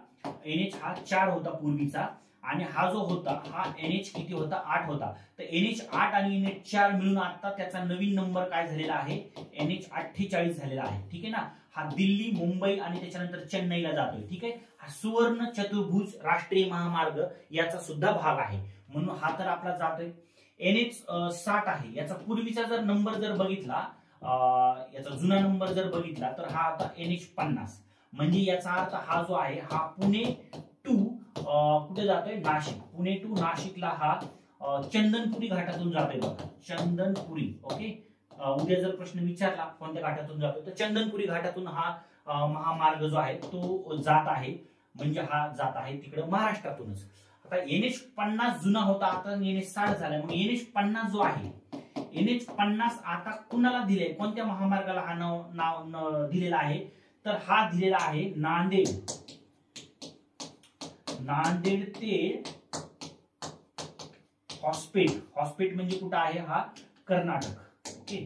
NH हा 4 होता पूर्वीचा, आणि हा जो होता हा NH किती होता? 8 होता. तर NH8 आणि NH4 मिळून आता त्याचा नवीन नंबर काय झालेला आहे? NH48 झालेला आहे. ठीक आहे ना. हा दिल्ली, मुंबई आणि त्याच्यानंतर चेन्नईला जातोय. ठीक आहे. हा सुवर्ण चतुर्भुज राष्ट्रीय महामार्ग याचा सुद्धा भाग आहे, म्हणून हा तर आपला जातोय. NH60 आहे, याचा पूर्वीचा जर नंबर जर बघितला, याचा जुना नंबर जर बघितला तर हा आता NH50. म्हणजे याचा अर्थ हा जो आहे हा पुणे टू कुठे जातोय? नाशिक. पुणे टू नाशिकला हा चंदनपुरी घाटातून जातोय बघा, चंदनपुरी. ओके, उद्या जर प्रश्न विचारला कोणत्या घाटातून जातोय तर चंदनपुरी घाटातून हा महामार्ग जो आहे तो जात आहे. म्हणजे हा जात आहे तिकडे महाराष्ट्रातूनच. आता NH50 जुना होता, आता NH60 झालाय. मग NH50 जो आहे, NH50 आता कुणाला दिले? कोणत्या महामार्गाला हा नाव दिलेला आहे? तर हा दिलेला आहे नांदेड ते हॉस्पेट म्हणजे कुठं आहे? हा कर्नाटक. ओके,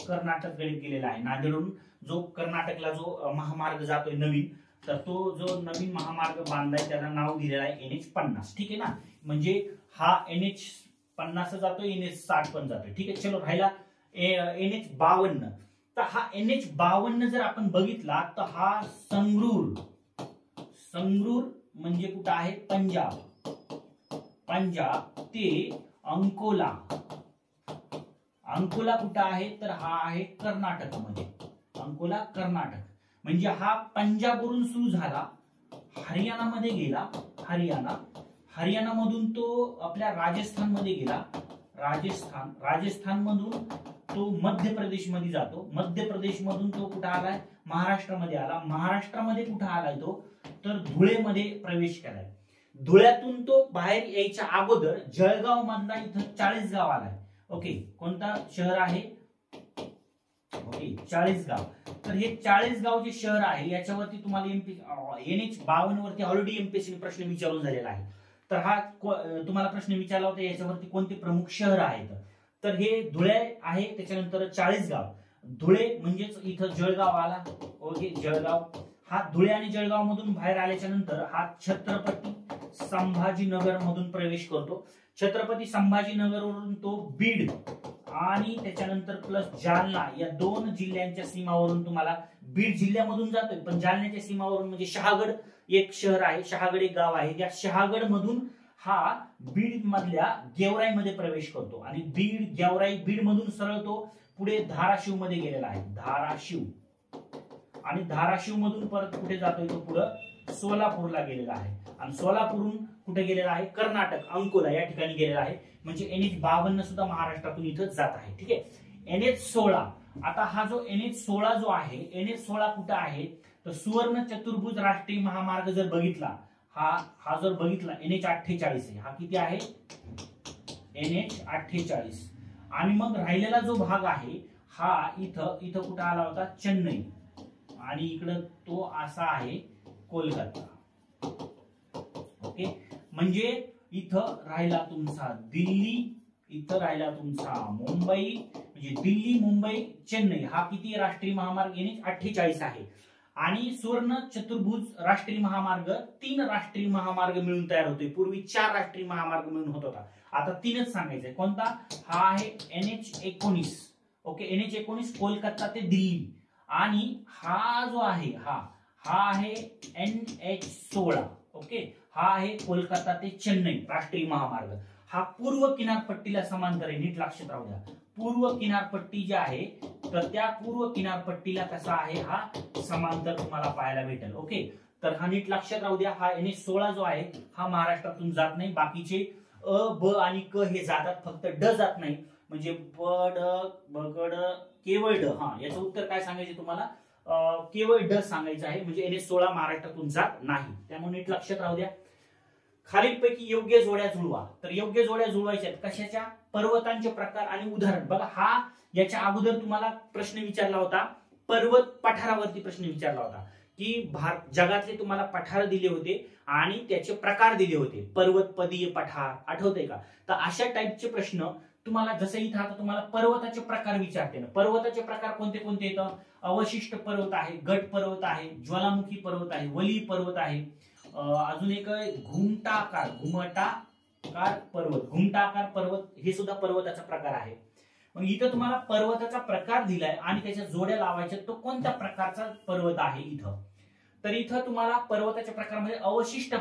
कर्नाटक कडे गेलेला आहे. नांदेडहून जो कर्नाटकला जो महामार्ग जातोय नवीन, तर तो जो नवीन महामार्ग बांधलाय त्याला नाव दिलेलं आहे NH50. ठीक आहे ना, म्हणजे हा NH50 जातोय, NH60 पण जातोय. ठीक आहे, चलो राहिला NH52. तर हा NH52 जर आपण बघितला तर हा संगरूर म्हणजे कुठं आहे, पंजाब ते अंकोला कुठं आहे, तर हा आहे कर्नाटकमध्ये. अंकोला कर्नाटक. म्हणजे हा पंजाबवरून सुरू झाला, हरियाणामध्ये गेला, हरियाणा मधून तो आपल्या राजस्थानमध्ये गेला, राजस्थान मधून तो मध्य प्रदेश मध्ये जातो, मध्य प्रदेश मधून तो कुठं आलाय, महाराष्ट्रामध्ये आला, महाराष्ट्रामध्ये कुठं आलाय तो, तर धुळेमध्ये प्रवेश केलाय. धुळ्यातून तो बाहेर यायच्या अगोदर जळगाव मधला इथं 40गाव आलाय. ओके, कोणता शहर आहे, ओके 40गाव. तर हे 40गाव जे शहर आहे याच्यावरती तुम्हाला NH52 वरती ऑलरेडी एमपीएससी प्रश्न विचारून झालेला आहे. तर हा तुम्हाला प्रश्न विचारला होता याच्यावरती कोणते प्रमुख शहर आहेत, तर हे धुळे आहे, त्याच्यानंतर 40गाव. धुळे म्हणजेच इथं जळगाव आला. ओके, जळगाव. हा धुळे आणि जळगाव मधून बाहेर आल्याच्या नंतर हा छत्रपती संभाजीनगर मधून प्रवेश करतो. छत्रपती संभाजीनगरवरून तो बीड आणि त्याच्यानंतर प्लस जालना या 2 जिल्ह्यांच्या सीमावरून तुम्हाला, बीड जिल्ह्यामधून जातोय पण जालन्याच्या सीमावरून म्हणजे शहागड एक शहर आहे, शहागड एक गाव आहे, त्या शहागड मधून हा बीड मधल्या गेवराईमध्ये प्रवेश करतो आणि बीड मधून सरळ तो पुढे धाराशिव मध्ये गेलेला आहे, आणि धाराशिव मधून परत कुठे जातोय तो पुढे सोलापूरला गेलेला आहे, आणि सोलापूरहून कुठे गेलेला आहे, कर्नाटक अंकोला या ठिकाणी गेलेला आहे. म्हणजे NH52 सुद्धा महाराष्ट्रातून इथं जात आहे. ठीक आहे, NH16. आता हा जो NH16 जो आहे, NH16 कुठं आहे, तर सुवर्ण चतुर्भुज राष्ट्रीय महामार्ग जर बघितला, हा जर बघितला NH48 आहे. हा किती आहे, NH48. आणि मग राहिलेला जो भाग आहे हा इथं कुठं आला होता, चेन्नई, आणि इकडं तो असा आहे कोलकाता. ओके, म्हणजे इथं राहिला तुमचा दिल्ली, इथं राहिला तुमचा मुंबई, म्हणजे दिल्ली मुंबई चेन्नई हा किती राष्ट्रीय महामार्ग, NH48 आहे. आणि सुवर्ण चतुर्भुज राष्ट्रीय महामार्ग 3 राष्ट्रीय महामार्ग मिळून तयार होतोय. पूर्वी 4 राष्ट्रीय महामार्ग मिळून होत होता, आता 3च सांगायचंय. कोणता, हा आहे NH19. ओके, NH19 कोलकाता ते दिल्ली. आणि हा जो आहे हा आहे NH16. ओके, हा आहे कोलकाता ते चेन्नई राष्ट्रीय महामार्ग. हा पूर्व किनारपट्टीला समांतर आहे, नीट लक्षात राहू द्या. पूर्व किनारपट्टी जी आहे तर त्या पूर्व किनारपट्टीला कसा आहे, हा समांतर तुम्हाला पाहायला भेटेल. ओके, तर हा नीट लक्षात राहू द्या. हा NH16 जो आहे हा महाराष्ट्रातून जात नाही, बाकीचे अ, ब आणि क हे जातात, फक्त ड जात नाही. म्हणजे ब, ड, बगड, केवळ ड. हा, याचं उत्तर काय सांगायचे तुम्हाला, केवळ ड सांगायचं आहे. म्हणजे NH16 महाराष्ट्रातून जात नाही, त्यामुळे नीट लक्षात राहू द्या. खालीलपैकी योग्य जोड्या जुळवा. तर योग्य जोड्या जुळवायच्या कशाच्या, पर्वतांचे प्रकार आणि उदाहरण. बघा, हा याच्या अगोदर तुम्हाला प्रश्न विचारला होता, पर्वत पठारावरती प्रश्न विचारला होता की जगातले तुम्हाला पठार दिले होते आणि त्याचे प्रकार दिले होते, पर्वतपदीय पठार, आठवतंय का. तर अशा टाईपचे प्रश्न तुम्हाला, जसं इथं आता तुम्हाला पर्वताचे प्रकार विचारते ना, पर्वताचे प्रकार कोणते कोणते येतं, अवशिष्ट पर्वत आहे, गट पर्वत आहे, ज्वालामुखी पर्वत आहे, वली पर्वत आहे, अजून एक घुमटाकार पर्वत, हे सुद्धा पर्वताचा प्रकार आहे. मग इथं तुम्हाला पर्वताचा प्रकार दिलाय आणि त्याच्या जोड्या लावायच्या, तो कोणत्या प्रकारचा पर्वत आहे इथं. तर इथं तुम्हाला पर्वताच्या प्रकारामध्ये अवशिष्ट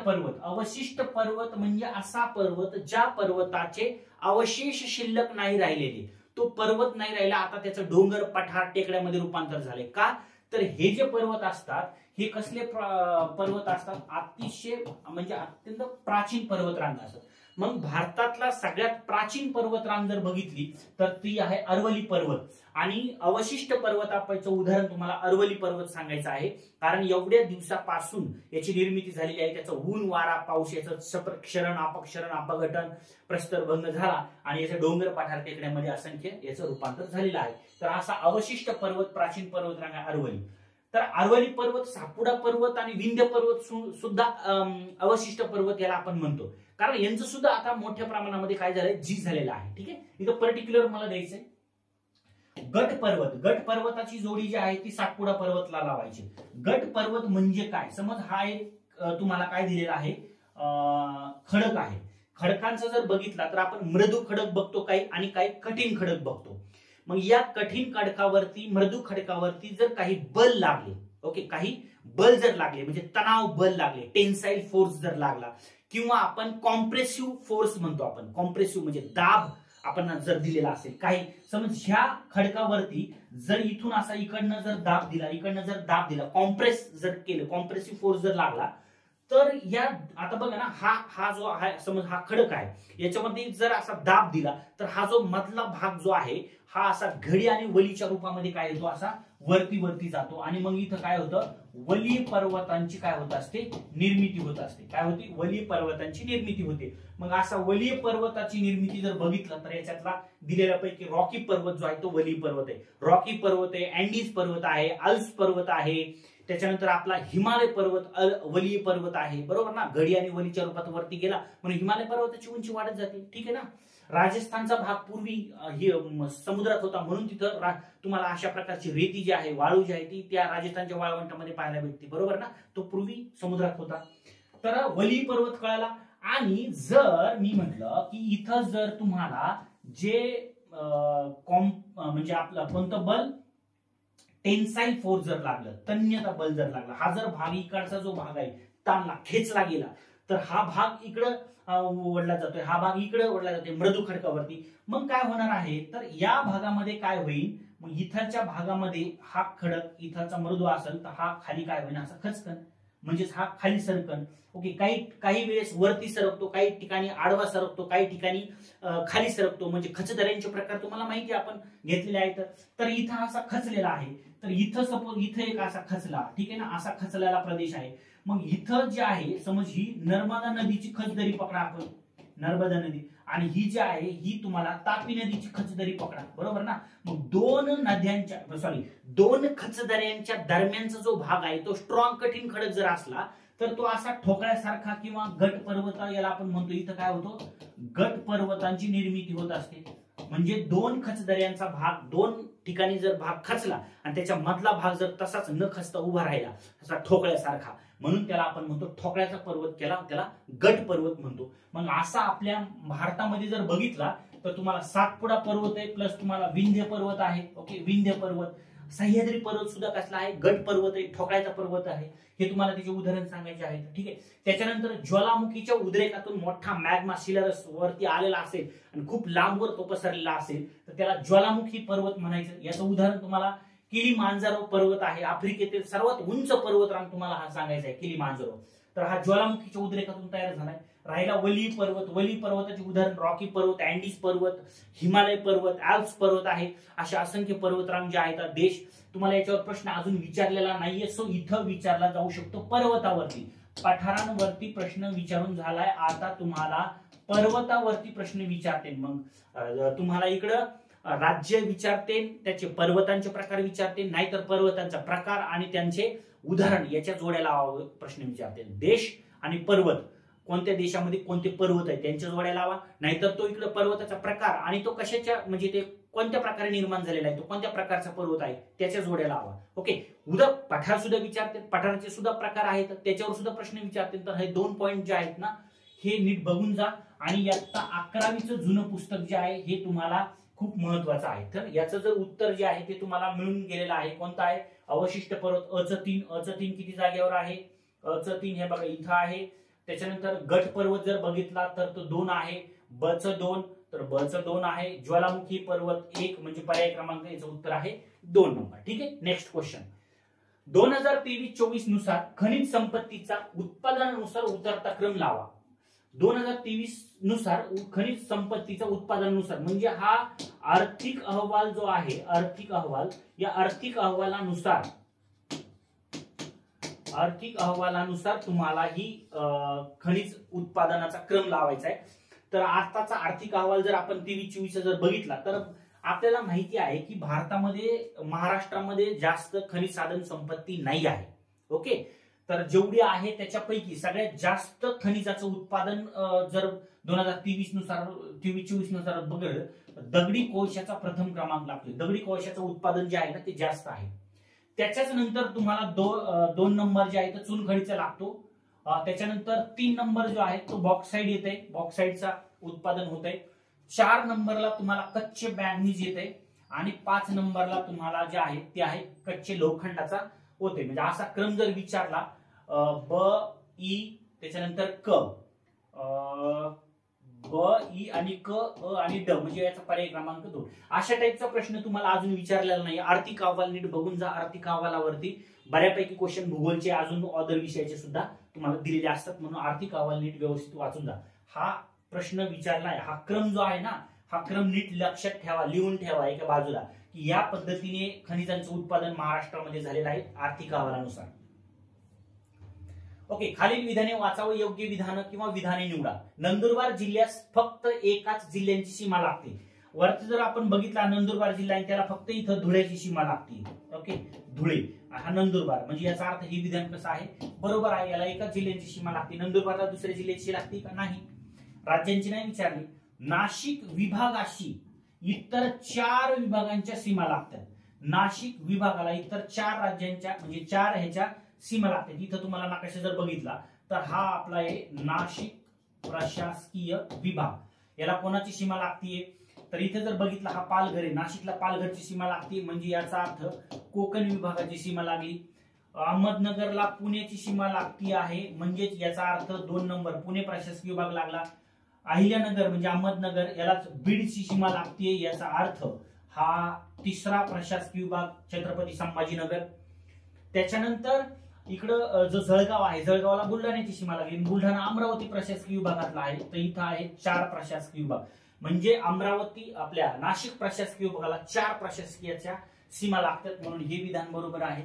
पर्वत म्हणजे असा पर्वत ज्या पर्वताचे अवशेष शिल्लक नाही राहिलेले, तो पर्वत नाही राहिला, आता त्याचं डोंगर पठार टेकड्यामध्ये रूपांतर झाले. का, तर हे जे पर्वत असतात हे कसले पर्वत असतात, अतिशय म्हणजे अत्यंत प्राचीन पर्वतरांग असतात. मग भारतातला सगळ्यात प्राचीन पर्वतरांग जर बघितली तर ती आहे अरवली पर्वत. आणि अवशिष्ट पर्वताचं उदाहरण तुम्हाला अरवली पर्वत सांगायचं आहे, कारण एवढ्या दिवसापासून याची निर्मिती झालेली आहे. त्याचं ऊन, वारा, पाऊस याचं सप्रक्षरण, अपक्षरण, अपघटन, प्रस्तरभंग झाला आणि याचं डोंगर पठार टेकड्यामध्ये असंख्य याचं रूपांतर झालेलं आहे. तर असा अवशिष्ट पर्वत, प्राचीन पर्वतरांग आहे अरवली. तर अरवली पर्वत, सापुडा पर्वत आणि विंध्य पर्वत सुद्धा अवशिष्ट पर्वत याला आपण म्हणतो, कारण यांचं सुद्धा आता मोठ्या प्रमाणामध्ये काय झालंय, झीज झालेलं आहे. ठीक आहे, इथं पर्टिक्युलर मला द्यायचंय, गट पर्वत, गट पर्वताची जोडी जी आहे ती सातपुडा पर्वतला लावायची. गट पर्वत म्हणजे काय, समज हा एक तुम्हाला काय दिलेला आहे, खडक आहे. खडकांचं जर बघितला तर आपण मृदू खडक बघतो काही आणि काही कठीण खडक बघतो. मग या कठीण खडकावरती, मृदू खडकावरती जर काही बल लागले, ओके, काही बल जर लागले म्हणजे तणाव बल लागले, टेन्साईल फोर्स जर लागला, किंवा आपण कॉम्प्रेसिव्ह फोर्स म्हणतो, आपण कॉम्प्रेसिव्ह म्हणजे दाब आपण जर दिलेला असेल, काही समज ह्या खडकावरती जर इथून असा इकडनं जर दाब दिला, इकडनं जर दाब दिला, कॉम्प्रेस जर केलं, कॉम्प्रेसिव्ह फोर्स जर लागला, तर या आता बघा ना, हा जो आहे, समज हा खडक आहे, याच्यामध्ये जर असा दाब दिला तर हा जो मधला भाग जो आहे हा असा घडी आणि वलीच्या रूपामध्ये काय येतो, असा वरती वरती जातो. आणि मग इथं काय होतं, वली पर्वतांची काय होत असते, निर्मिती होत असते. काय होती, वली पर्वतांची निर्मिती होते. मग असा वली पर्वताची निर्मिती जर बघितलं तर याच्यातला दिलेल्या पैकी रॉकी पर्वत जो आहे तो वली पर्वत आहे. रॉकी पर्वत आहे, अँडीज पर्वत आहे, अल्प्स पर्वत आहे, त्याच्यानंतर आपला हिमालय पर्वत वली पर्वत आहे, बरोबर ना. घडी आणि वलीच्या रूपात वरती गेला म्हणून हिमालय पर्वताची उंची वाढत जाते, ठीक आहे ना. राजस्थानचा भाग पूर्वी समुद्रात होता म्हणून तिथं तुम्हाला अशा प्रकारची रेती जी आहे, वाळू जी आहे ती त्या राजस्थानच्या वाळवंटामध्ये पाहायला भेटते, बरोबर ना. तो पूर्वी समुद्रात होता. तर वली पर्वत कळाला. आणि जर मी म्हटलं की इथं जर तुम्हाला जे म्हणजे आपलं कोणतं बल, टेन्साईल फोर्स जर लागलं, तन्यता बल जर लागला, हा जर भाग इकडचा जो भाग आहे ताणला, खेचला गेला, तर हा भाग इकडं ओढला जातोय, हा भाग इकडे ओढला जातोय मृदू खडकावरती. मग काय होणार आहे, तर या भागामध्ये काय होईल, मग इथलच्या भागामध्ये हा खडक इथलचा मृदू असेल तर हा खाली काय होईल, असा खचकन, म्हणजेच हा खाली सरकन. ओके, काही वेळेस वरती सरकतो, काही ठिकाणी आडवा सरकतो, काही ठिकाणी खाली सरकतो. म्हणजे खचदऱ्यांचे प्रकार तुम्हाला माहिती आपण घेतलेले आहेत. तर इथं असा खचलेला आहे, तर इथं सपोज इथं एक असा खचला, ठीक आहे ना, असा खचलेला प्रदेश आहे. मग इथं जे आहे, समज ही नर्मदा नदीची खचदरी पकडा आपण, नर्मदा नदी, आणि ही जी आहे ही तुम्हाला तापी नदीची खचदरी पकडा, बरोबर ना. मग दोन खचदऱ्यांच्या दरम्यानचा जो भाग आहे तो स्ट्रॉंग कठीण खडक जर असला तर तो असा ठोकळ्यासारखा किंवा गट पर्वत याला आपण म्हणतो. इथं काय होतो, गट पर्वतांची निर्मिती होत असते. म्हणजे दोन खचदऱ्यांचा भाग, दोन ठिकाणी जर भाग खचला आणि त्याच्या मधला भाग जर तसाच न खचता उभा राहिला, तसा ठोकळ्यासारखा, म्हणून त्याला आपण म्हणतो ठोकळ्याचा पर्वत केला, त्याला गट पर्वत म्हणतो. मग असा आपल्या भारतामध्ये जर बघितला तर तुम्हाला सातपुडा पर्वत आहे, प्लस तुम्हाला विंध्य पर्वत आहे. ओके, विंध्य पर्वत, सह्याद्री पर्वत सुद्धा कसला आहे, गट पर्वत आहे, ठोकळ्याचा पर्वत आहे. हे तुम्हाला त्याचे उदाहरण सांगायचे आहे, ठीक आहे. त्याच्यानंतर ज्वालामुखीच्या उद्रेकातून मोठा मॅग्मा सिलरस वरती आलेला असेल आणि खूप लांबवर तो पसरलेला असेल तर त्याला ज्वालामुखी पर्वत म्हणायचं. याचं उदाहरण तुम्हाला किलीमांजारो पर्वत आहे, आफ्रिकेतील सर्वात उंच पर्वतरांग तुम्हाला हा सांगायचा आहे, किलीमांजारो. तर हा ज्वालामुखीच्या उद्रेकातून तयार झालाय. राहिला वली पर्वत, वली पर्वताचे उदाहरण रॉकी पर्वत, अँडीज पर्वत, हिमालय पर्वत, अल्प्स पर्वत आहे. अशा असंख्य पर्वतरांग जे आहेत. देश तुम्हाला याच्यावर प्रश्न अजून विचारलेला नाहीये, सो इथं विचारला जाऊ शकतो पर्वतावरती. पठारांवरती प्रश्न विचारून झालाय, आता तुम्हाला पर्वतावरती प्रश्न विचारते. मग तुम्हाला इकडं राज्य विचारते, त्याचे पर्वतांचे प्रकार विचारते, नाहीतर पर्वतांचा प्रकार आणि त्यांचे उदाहरण याच्या जोड्याला प्रश्न विचारते. देश आणि पर्वत, कोणत्या देशामध्ये कोणते पर्वत आहेत त्यांच्या जोड्या लावा, नाहीतर तो इकडे पर्वताचा प्रकार आणि तो कशाच्या म्हणजे ते कोणत्या प्रकारे निर्माण झालेला आहे, तो कोणत्या प्रकारचा पर्वत आहे त्याच्या जोड्या लावा. ओके, पठार सुद्धा विचारते, पठाराचे सुद्धा प्रकार आहेत त्याच्यावर सुद्धा प्रश्न विचारते. तर हे 2 पॉइंट जे आहेत ना हे नीट बघून जा. आणि याचा 11वीचं जुनं पुस्तक जे आहे हे तुम्हाला खूप महत्वाचं आहे. तर याचं जर उत्तर जे आहे ते तुम्हाला मिळून गेलेलं आहे. कोणतं आहे, अवशिष्ट पर्वत अच3 किती जागेवर आहे, अच3 हे बघा इथं आहे. त्याच्यानंतर गट पर्वत जर बघितला तर तो 2 आहे, ब2 तर ब2 आहे. ज्वालामुखी पर्वत 1 म्हणजे पर्याय क्रमांक, याचं उत्तर आहे 2 नंबर. ठीक आहे, नेक्स्ट क्वेश्चन. 2023-24 नुसार खनिज संपत्तीचा उत्पादनानुसार उतरता क्रम लावा. 2023 नुसार खनिज संपत्तीचा उत्पादनानुसार म्हणजे हा आर्थिक अहवाल जो आहे, आर्थिक अहवाल, या आर्थिक अहवालानुसार तुम्हाला ही खनिज उत्पादनाचा क्रम लावायचा आहे. तर आताचा आर्थिक अहवाल जर आपण 23-24 जर बघितला तर आपल्याला माहिती आहे की भारतामध्ये, महाराष्ट्रामध्ये जास्त खनिज साधन संपत्ती नाही आहे. ओके, तर जेवढी आहे त्याच्यापैकी सगळ्यात जास्त खनिजाचं उत्पादन जर 2023-24 नुसार बघितलं दगडी कोळशाचा प्रथम क्रमांक लागतोय. दगडी कोळशाचं उत्पादन जे आहे ना ते जास्त आहे. त्याच्याच नंतर तुम्हाला 2 नंबर जे आहे तो चुनखडीचा लागतो. त्याच्यानंतर 3 नंबर जो आहे तो बॉक्साईड येते, बॉक्साईडचा उत्पादन होतंय. 4 नंबरला तुम्हाला कच्चे मॅंगनीज येते आणि 5 नंबरला तुम्हाला जे आहे ते आहे कच्चे लोखंडाचा होते. म्हणजे असा क्रम जर विचारला ब ई त्याच्यानंतर क, ब ई आणि क अ आणि ड म्हणजे याचा पर्याय क्रमांक 2 अशा टाईपचा प्रश्न तुम्हाला अजून विचारलेला नाही. आर्थिक अहवाल नीट बघून जा. आर्थिक अहवालावरती बऱ्यापैकी क्वेश्चन भूगोलचे अजून अदर विषयाचे सुद्धा तुम्हाला दिलेले असतात, म्हणून आर्थिक अहवाल नीट व्यवस्थित वाचून जा. हा प्रश्न विचारलाय, हा क्रम जो आहे ना हा क्रम नीट लक्षात ठेवा, लिहून ठेवा एका बाजूला की या पद्धतीने खनिजांचं उत्पादन महाराष्ट्रामध्ये झालेलं आहे आर्थिक अहवालानुसार. ओके, खालील विधाने वाचावं. योग्य विधान किंवा विधाने निवडा. नंदुरबार जिल्ह्यास फक्त एकाच जिल्ह्यांची सीमा लागते. वरती जर आपण बघितला नंदुरबार जिल्हा आहे त्याला फक्त इथं धुळ्याची सीमा लागते. ओके, धुळे हा नंदुरबार म्हणजे याचा अर्थ हे विधान कसं आहे, बरोबर आहे. याला एकाच जिल्ह्याची सीमा लागते. नंदुरबारला दुसऱ्या जिल्ह्याची लागते का नाही, राज्यांची नाही विचारली. नाशिक विभागाशी इतर 4 विभागांच्या सीमा लागतात. नाशिक विभागाला इतर 4 राज्यांच्या म्हणजे 4 ह्याच्या सीमा लागतात. इथं तुम्हाला नकाशा जर बघितला तर हा आपला आहे नाशिक प्रशासकीय विभाग. याला कोणाची सीमा लागतीये तर इथे जर बघितला हा पालघर आहे, नाशिकला पालघरची सीमा लागते म्हणजे याचा अर्थ कोकण विभागाची सीमा लागली. अहमदनगरला पुण्याची सीमा लागती आहे म्हणजेच याचा अर्थ 2 नंबर पुणे प्रशासकीय विभाग लागला. अहिल्यानगर म्हणजे अहमदनगर यालाच बीडची सीमा लागते, याचा अर्थ हा 3रा प्रशासकीय विभाग छत्रपती संभाजीनगर. त्याच्यानंतर इकडं जो जळगाव आहे जळगावला बुलढाण्याची सीमा लागली. बुलढाणा अमरावती प्रशासकीय विभागातला आहे तर इथं आहे 4 प्रशासकीय विभाग म्हणजे अमरावती आपल्या नाशिक प्रशासकीय विभागाला 4 प्रशासकीयाच्या सीमा लागतात म्हणून हे विधान बरोबर आहे.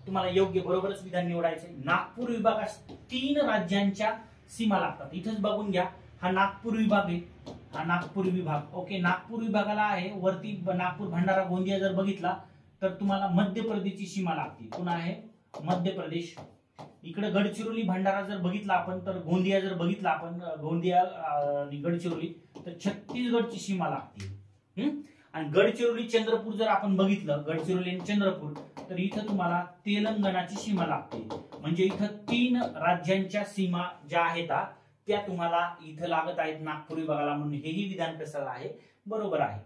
तुम्हाला योग्य बरोबरच विधान निवडायचे. नागपूर विभागास 3 राज्यांच्या सीमा लागतात. इथंच बघून घ्या हा नागपूर विभाग आहे, हा नागपूर विभाग. ओके, नागपूर विभागाला आहे वरती नागपूर भंडारा गोंदिया जर बघितला तर तुम्हाला मध्य प्रदेशची सीमा लागते. पुन्हा आहे मध्य प्रदेश. इकडे गडचिरोली भंडारा जर बघितला आपण तर गोंदिया जर बघितला आपण गोंदिया आणि गडचिरोली तर छत्तीसगडची सीमा लागते. आणि गडचिरोली चंद्रपूर जर आपण बघितलं गडचिरोली आणि चंद्रपूर तर इथं तुम्हाला तेलंगणाची सीमा लागते. म्हणजे इथं 3 राज्यांच्या सीमा ज्या आहेत त्या तुम्हाला इथं लागत आहेत नागपूर विभागाला म्हणून हेही विधान कसं आहे बरोबर आहे.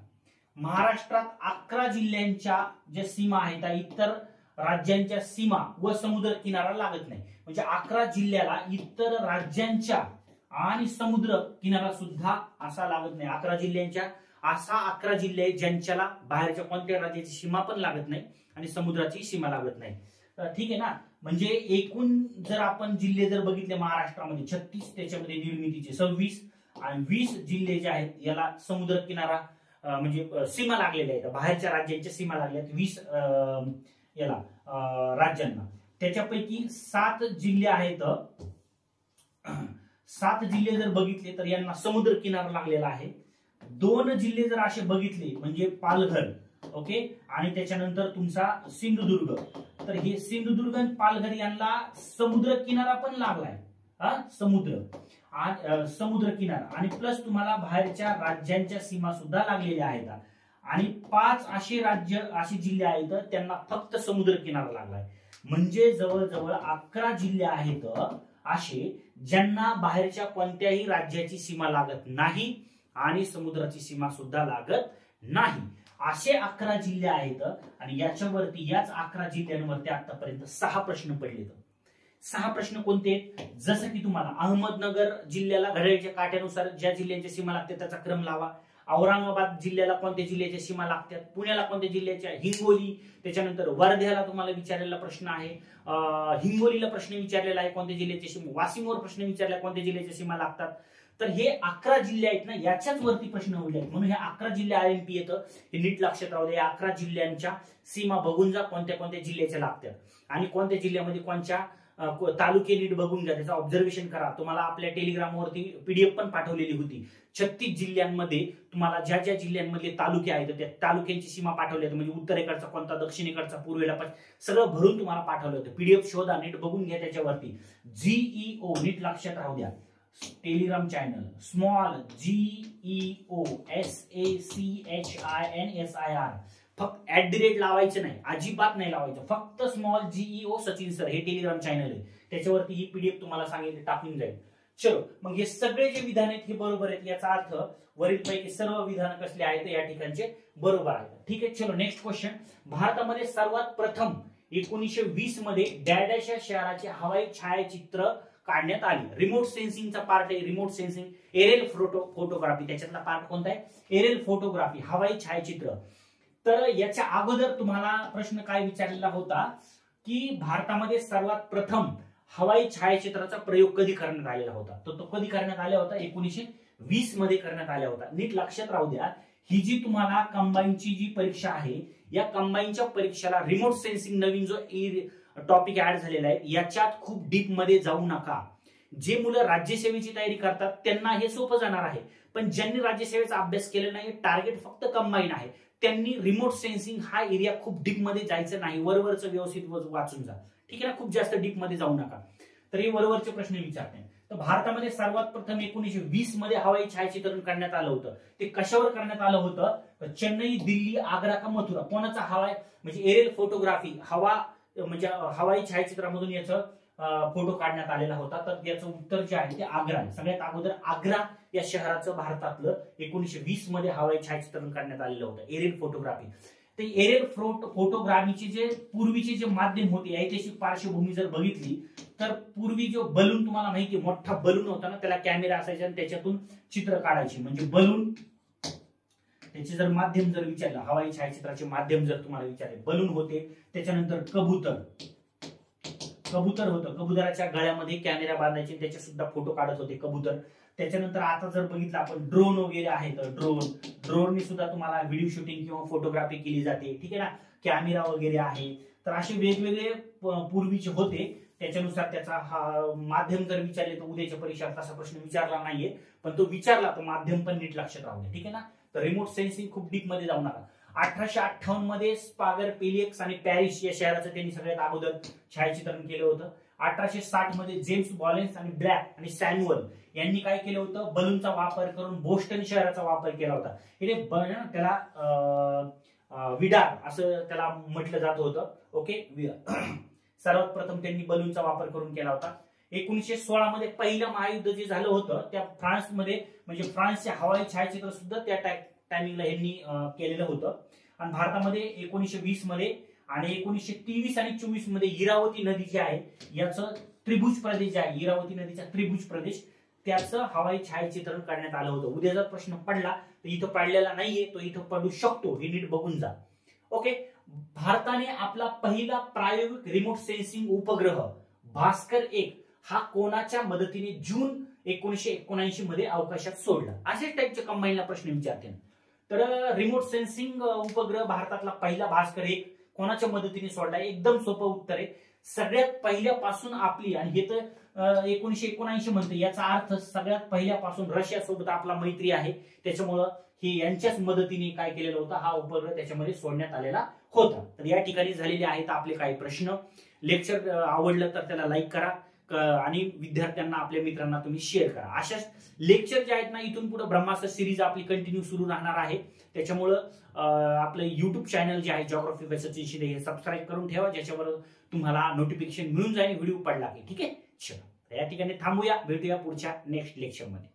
महाराष्ट्रात 11 जिल्ह्यांच्या ज्या सीमा आहेत त्या इतर राज्यांच्या सीमा व समुद्र किनारा लागत नाही. म्हणजे 11 जिल्ह्याला इतर राज्यांच्या आणि समुद्र किनारा सुद्धा असा लागत नाही. 11 जिल्ह्यांच्या असा 11 जिल्हे ज्यांच्याला बाहेरच्या कोणत्या राज्याची सीमा पण लागत नाही आणि समुद्राची सीमा लागत नाही. ठीक आहे ना. म्हणजे एकूण जर आपण जिल्हे जर बघितले महाराष्ट्रामध्ये 36 त्याच्यामध्ये निर्मितीचे 26 आणि 20 जिल्हे जे आहेत याला समुद्र किनारा म्हणजे सीमा लागलेल्या आहेत. बाहेरच्या राज्यांच्या सीमा लागल्या आहेत 20 याला राज्यांना. त्याच्यापैकी 7 जिल्हे आहेत. 7 जिल्हे जर बघितले तर यांना समुद्र किनारा लागलेला आहे. 2 जिल्हे जर असे बघितले म्हणजे पालघर ओके आणि त्याच्यानंतर तुमचा सिंधुदुर्ग तर हे सिंधुदुर्ग आणि पालघर यांना समुद्र किनारा पण लागलाय. समुद्र किनारा आणि प्लस तुम्हाला बाहेरच्या राज्यांच्या सीमा सुद्धा लागलेल्या आहेत. आणि 5 असे राज्य असे जिल्हे आहेत त्यांना फक्त समुद्र किनारा लागलाय. म्हणजे जवळजवळ 11 जिल्हे आहेत असे ज्यांना बाहेरच्या कोणत्याही राज्याची सीमा लागत नाही आणि समुद्राची सीमा सुद्धा लागत नाही. असे 11 जिल्हे आहेत आणि याच्यावरती याच 11 जिल्ह्यांवरती आतापर्यंत 6 प्रश्न पडले. 6 प्रश्न कोणते आहेत जसं की तुम्हाला अहमदनगर जिल्ह्याला घड्याळाच्या काट्यानुसार ज्या जिल्ह्यांच्या सीमा लागते त्याचा क्रम लावा. औरंगाबाद जिल्ह्याला कोणत्या जिल्ह्याच्या सीमा लागतात, पुण्याला कोणत्या जिल्ह्याच्या, हिंगोली, त्याच्यानंतर वर्ध्याला तुम्हाला विचारलेला प्रश्न आहे. हिंगोलीला प्रश्न विचारलेला आहे कोणत्या जिल्ह्याच्या सीमा, वाशिमवर प्रश्न विचारला कोणत्या जिल्ह्याच्या सीमा लागतात. तर हे 11 जिल्हे आहेत ना याच्याच वरती प्रश्न होईल म्हणून हे 11 जिल्हे आयएमपी येतं हे नीट लक्षात राहू दे. 11 जिल्ह्यांच्या सीमा बघून जा कोणत्या कोणत्या जिल्ह्याच्या लागतात आणि कोणत्या जिल्ह्यामध्ये कोणत्या तालुके नीट बघून घ्या त्याचं ऑब्झर्वेशन करा. तुम्हाला आपल्या टेलिग्रामवरती पीडीएफ पण पाठवलेली होती. 36 जिल्ह्यांमध्ये तुम्हाला ज्या ज्या जिल्ह्यांमधले तालुके आहेत त्या तालुक्यांची सीमा पाठवली होती. म्हणजे उत्तरेकडचा कोणता, दक्षिणेकडचा, पूर्वेला सगळं भरून तुम्हाला पाठवलं होतं. पीडीएफ शोधा नीट बघून घ्या त्याच्यावरती. जीईओ नीट लक्षात राहू द्या. टेलिग्राम चॅनल स्मॉल GEOSACHINSIR, फक्त @ लावायचं नाही, अजिबात नाही लावायचं, फक्त स्मॉल GEO सचिन सर हे टेलिग्राम चॅनल आहे, त्याच्यावरती ही PDF तुम्हाला सांगितलं टाकून जाईल. चलो मग हे सगळे जे विधान आहेत हे बरोबर आहेत, याचा अर्थ वरीलपैकी सर्व विधान कसले आहेत या ठिकाणचे बरोबर आहेत. ठीक आहे, चलो नेक्स्ट क्वेश्चन. भारतामध्ये सर्वात प्रथम 1920 मध्ये डॅडॅश या शहराचे हवाई छायाचित्र काढण्यात आले. रिमोट सेन्सिंगचा पार्ट आहे, रिमोट सेन्सिंग एरियल फोटोग्राफी, त्याच्यातला पार्ट कोणता आहे, एरियल फोटोग्राफी, हवाई छायाचित्र. तर याच्या अगोदर तुम्हाला प्रश्न काय विचारलेला होता की भारतामध्ये सर्वात प्रथम हवाई छायाचित्राचा प्रयोग कधी करण्यात आलेला होता, तर तो कधी करण्यात आला होता, 1920 मध्ये करण्यात आला होता. नीट लक्षात राहू द्या, ही जी तुम्हाला कंबाईनची जी परीक्षा आहे, या कंबाईनच्या परीक्षेला रिमोट सेन्सिंग नवीन जो टॉपिक ऍड झालेला आहे, याच्यात खूप डीप मध्ये जाऊ नका. जे मुलं राज्यसेवेची तयारी करतात त्यांना हे सोपं जाणार आहे, पण ज्यांनी राज्यसेवेचा अभ्यास केला नाही, टार्गेट फक्त कंबाईन आहे, त्यांनी रिमोट सेन्सिंग हा एरिया खूप डीप मध्ये जायचं नाही, वरवरचं व्यवस्थित वाचून जा. ठीक आहे ना, खूप जास्त डीप मध्ये जाऊ नका. तर हे वरवरचे प्रश्न विचारते. तर भारतामध्ये सर्वात प्रथम 1920 मध्ये हवाई छायाचित्रण करण्यात आलं होतं. ते कशावर करण्यात आलं होतं, चेन्नई, दिल्ली, आग्रा का मथुरा, कोणाचा हवाई म्हणजे एरियल फोटोग्राफी, हवा म्हणजे हवाई छायाचित्रामधून याचं फोटो काढण्यात आलेला होता. तर याचं उत्तर जे आहे ते आग्रा आहे. सगळ्यात अगोदर आग्रा या शहराचं भारतातलं 1920 मध्ये हवाई छायाचित्रण करण्यात आलेलं होतं, एरियल फोटोग्राफी. ते एरियल फोटोग्राफीचे जे पूर्वीचे जे माध्यम होते, ऐतिहासिक पार्श्वभूमी जर बघितली तर पूर्वी जो बलून तुम्हाला माहिती मोठा बलून होता ना, त्याला कॅमेरा असायचा आणि त्याच्यातून चित्र काढायचे. म्हणजे बलून त्याचे जर माध्यम जर विचारलं, हवाई छायाचित्राचे माध्यम जर तुम्हाला विचारले, बलून होते, त्याच्यानंतर कबूतर होतं, कबुतराच्या गळ्यामध्ये कॅमेरा बांधायचे, त्याचे सुद्धा फोटो काढत होते कबूतर. त्याच्यानंतर आता जर बघितलं आपण ड्रोन वगैरे आहे, तर ड्रोनने सुद्धा तुम्हाला व्हिडिओ शूटिंग किंवा फोटोग्राफी केली जाते. ठीक आहे ना, कॅमेरा वगैरे आहे. तर असे वेगवेगळे पूर्वीचे होते, त्याच्यानुसार त्याचा हा माध्यम जर विचारले तर उद्याच्या परीक्षेत तसा प्रश्न विचारला नाहीये, पण तो विचारला तर माध्यम पण नीट लक्षात राहू दे. ठीक आहे ना, तर रिमोट सेन्सिंग खूप डीप मध्ये जाऊ नका. 1858 मध्ये स्पागर, पेलियक्स आणि पॅरिस या शहराचं त्यांनी सगळ्यात अगोदर छायाचित्रण केलं होतं. 1860 मध्ये जेम्स बॉलेन्स आणि ब्लॅक आणि सॅम्युअल यांनी काय केलं होतं, बलूनचा वापर करून बोस्टन शहराचा वापर केला होता. त्याला विडार असं त्याला म्हटलं जात होतं. ओके, सर्वात प्रथम त्यांनी बलूनचा वापर करून केला होता. 1916 मध्ये पहिलं महायुद्ध जे झालं होतं त्या फ्रान्समध्ये, म्हणजे फ्रान्सचे हवाई छायाचित्र सुद्धा त्या टायमिंगला यांनी केलेलं होतं. आणि भारतामध्ये 1920 मध्ये आणि 1923 आणि 24 मध्ये इरावती नदी जी आहे याचं त्रिभुज प्रदेश जे आहे, इरावती नदीचा त्रिभुज प्रदेश, त्याचं हवाई छायाचित्रण करण्यात आलं होतं. उद्या जर प्रश्न पडला तर इथं पडलेला नाहीये, तो इथं पडू शकतो, हे नीट बघून जा. ओके, भारताने आपला पहिला प्रायोगिक रिमोट सेन्सिंग उपग्रह भास्कर 1 हा कोणाच्या मदतीने जून 1979 मध्ये अवकाशात सोडला. असेच टाईपचे कंबाईनला प्रश्न विचारते. तर रिमोट सेन्सिंग उपग्रह भारतातला पहिला भास्कर 1 कोणाच्या मदतीने सोडला, एकदम सोपं उत्तर आहे. सगळ्यात पहिल्यापासून आपली, आणि हे तर 1979 म्हणते, याचा अर्थ सगळ्यात पहिल्यापासून रशिया सोबत आपला मैत्री आहे, त्याच्यामुळं हे यांच्याच मदतीने काय केलेलं होतं, हा उपग्रह त्याच्यामध्ये सोडण्यात आलेला होता. तर या ठिकाणी झालेले आहेत आपले काही प्रश्न. लेक्चर आवडलं तर त्याला लाईक करा आणि विद्यार्थ्यांना, आपल्या मित्रांना तुम्ही शेअर करा. अशाच लेक्चर जे आहेत ना, इथून पुढे ब्रह्मास्त्र सिरीज आपली कंटिन्यू सुरू राहणार आहे. त्याच्यामुळं आपलं युट्यूब चॅनल जे आहे जिओग्राफी बाय सचिन शिंदे हे सबस्क्राईब करून ठेवा, ज्याच्यावर तुम्हाला नोटिफिकेशन मिळून जाईल व्हिडिओ पडला की. ठीक आहे, चला या ठिकाणी थांबूया, भेटूया पुढच्या नेक्स्ट लेक्चर मध्ये.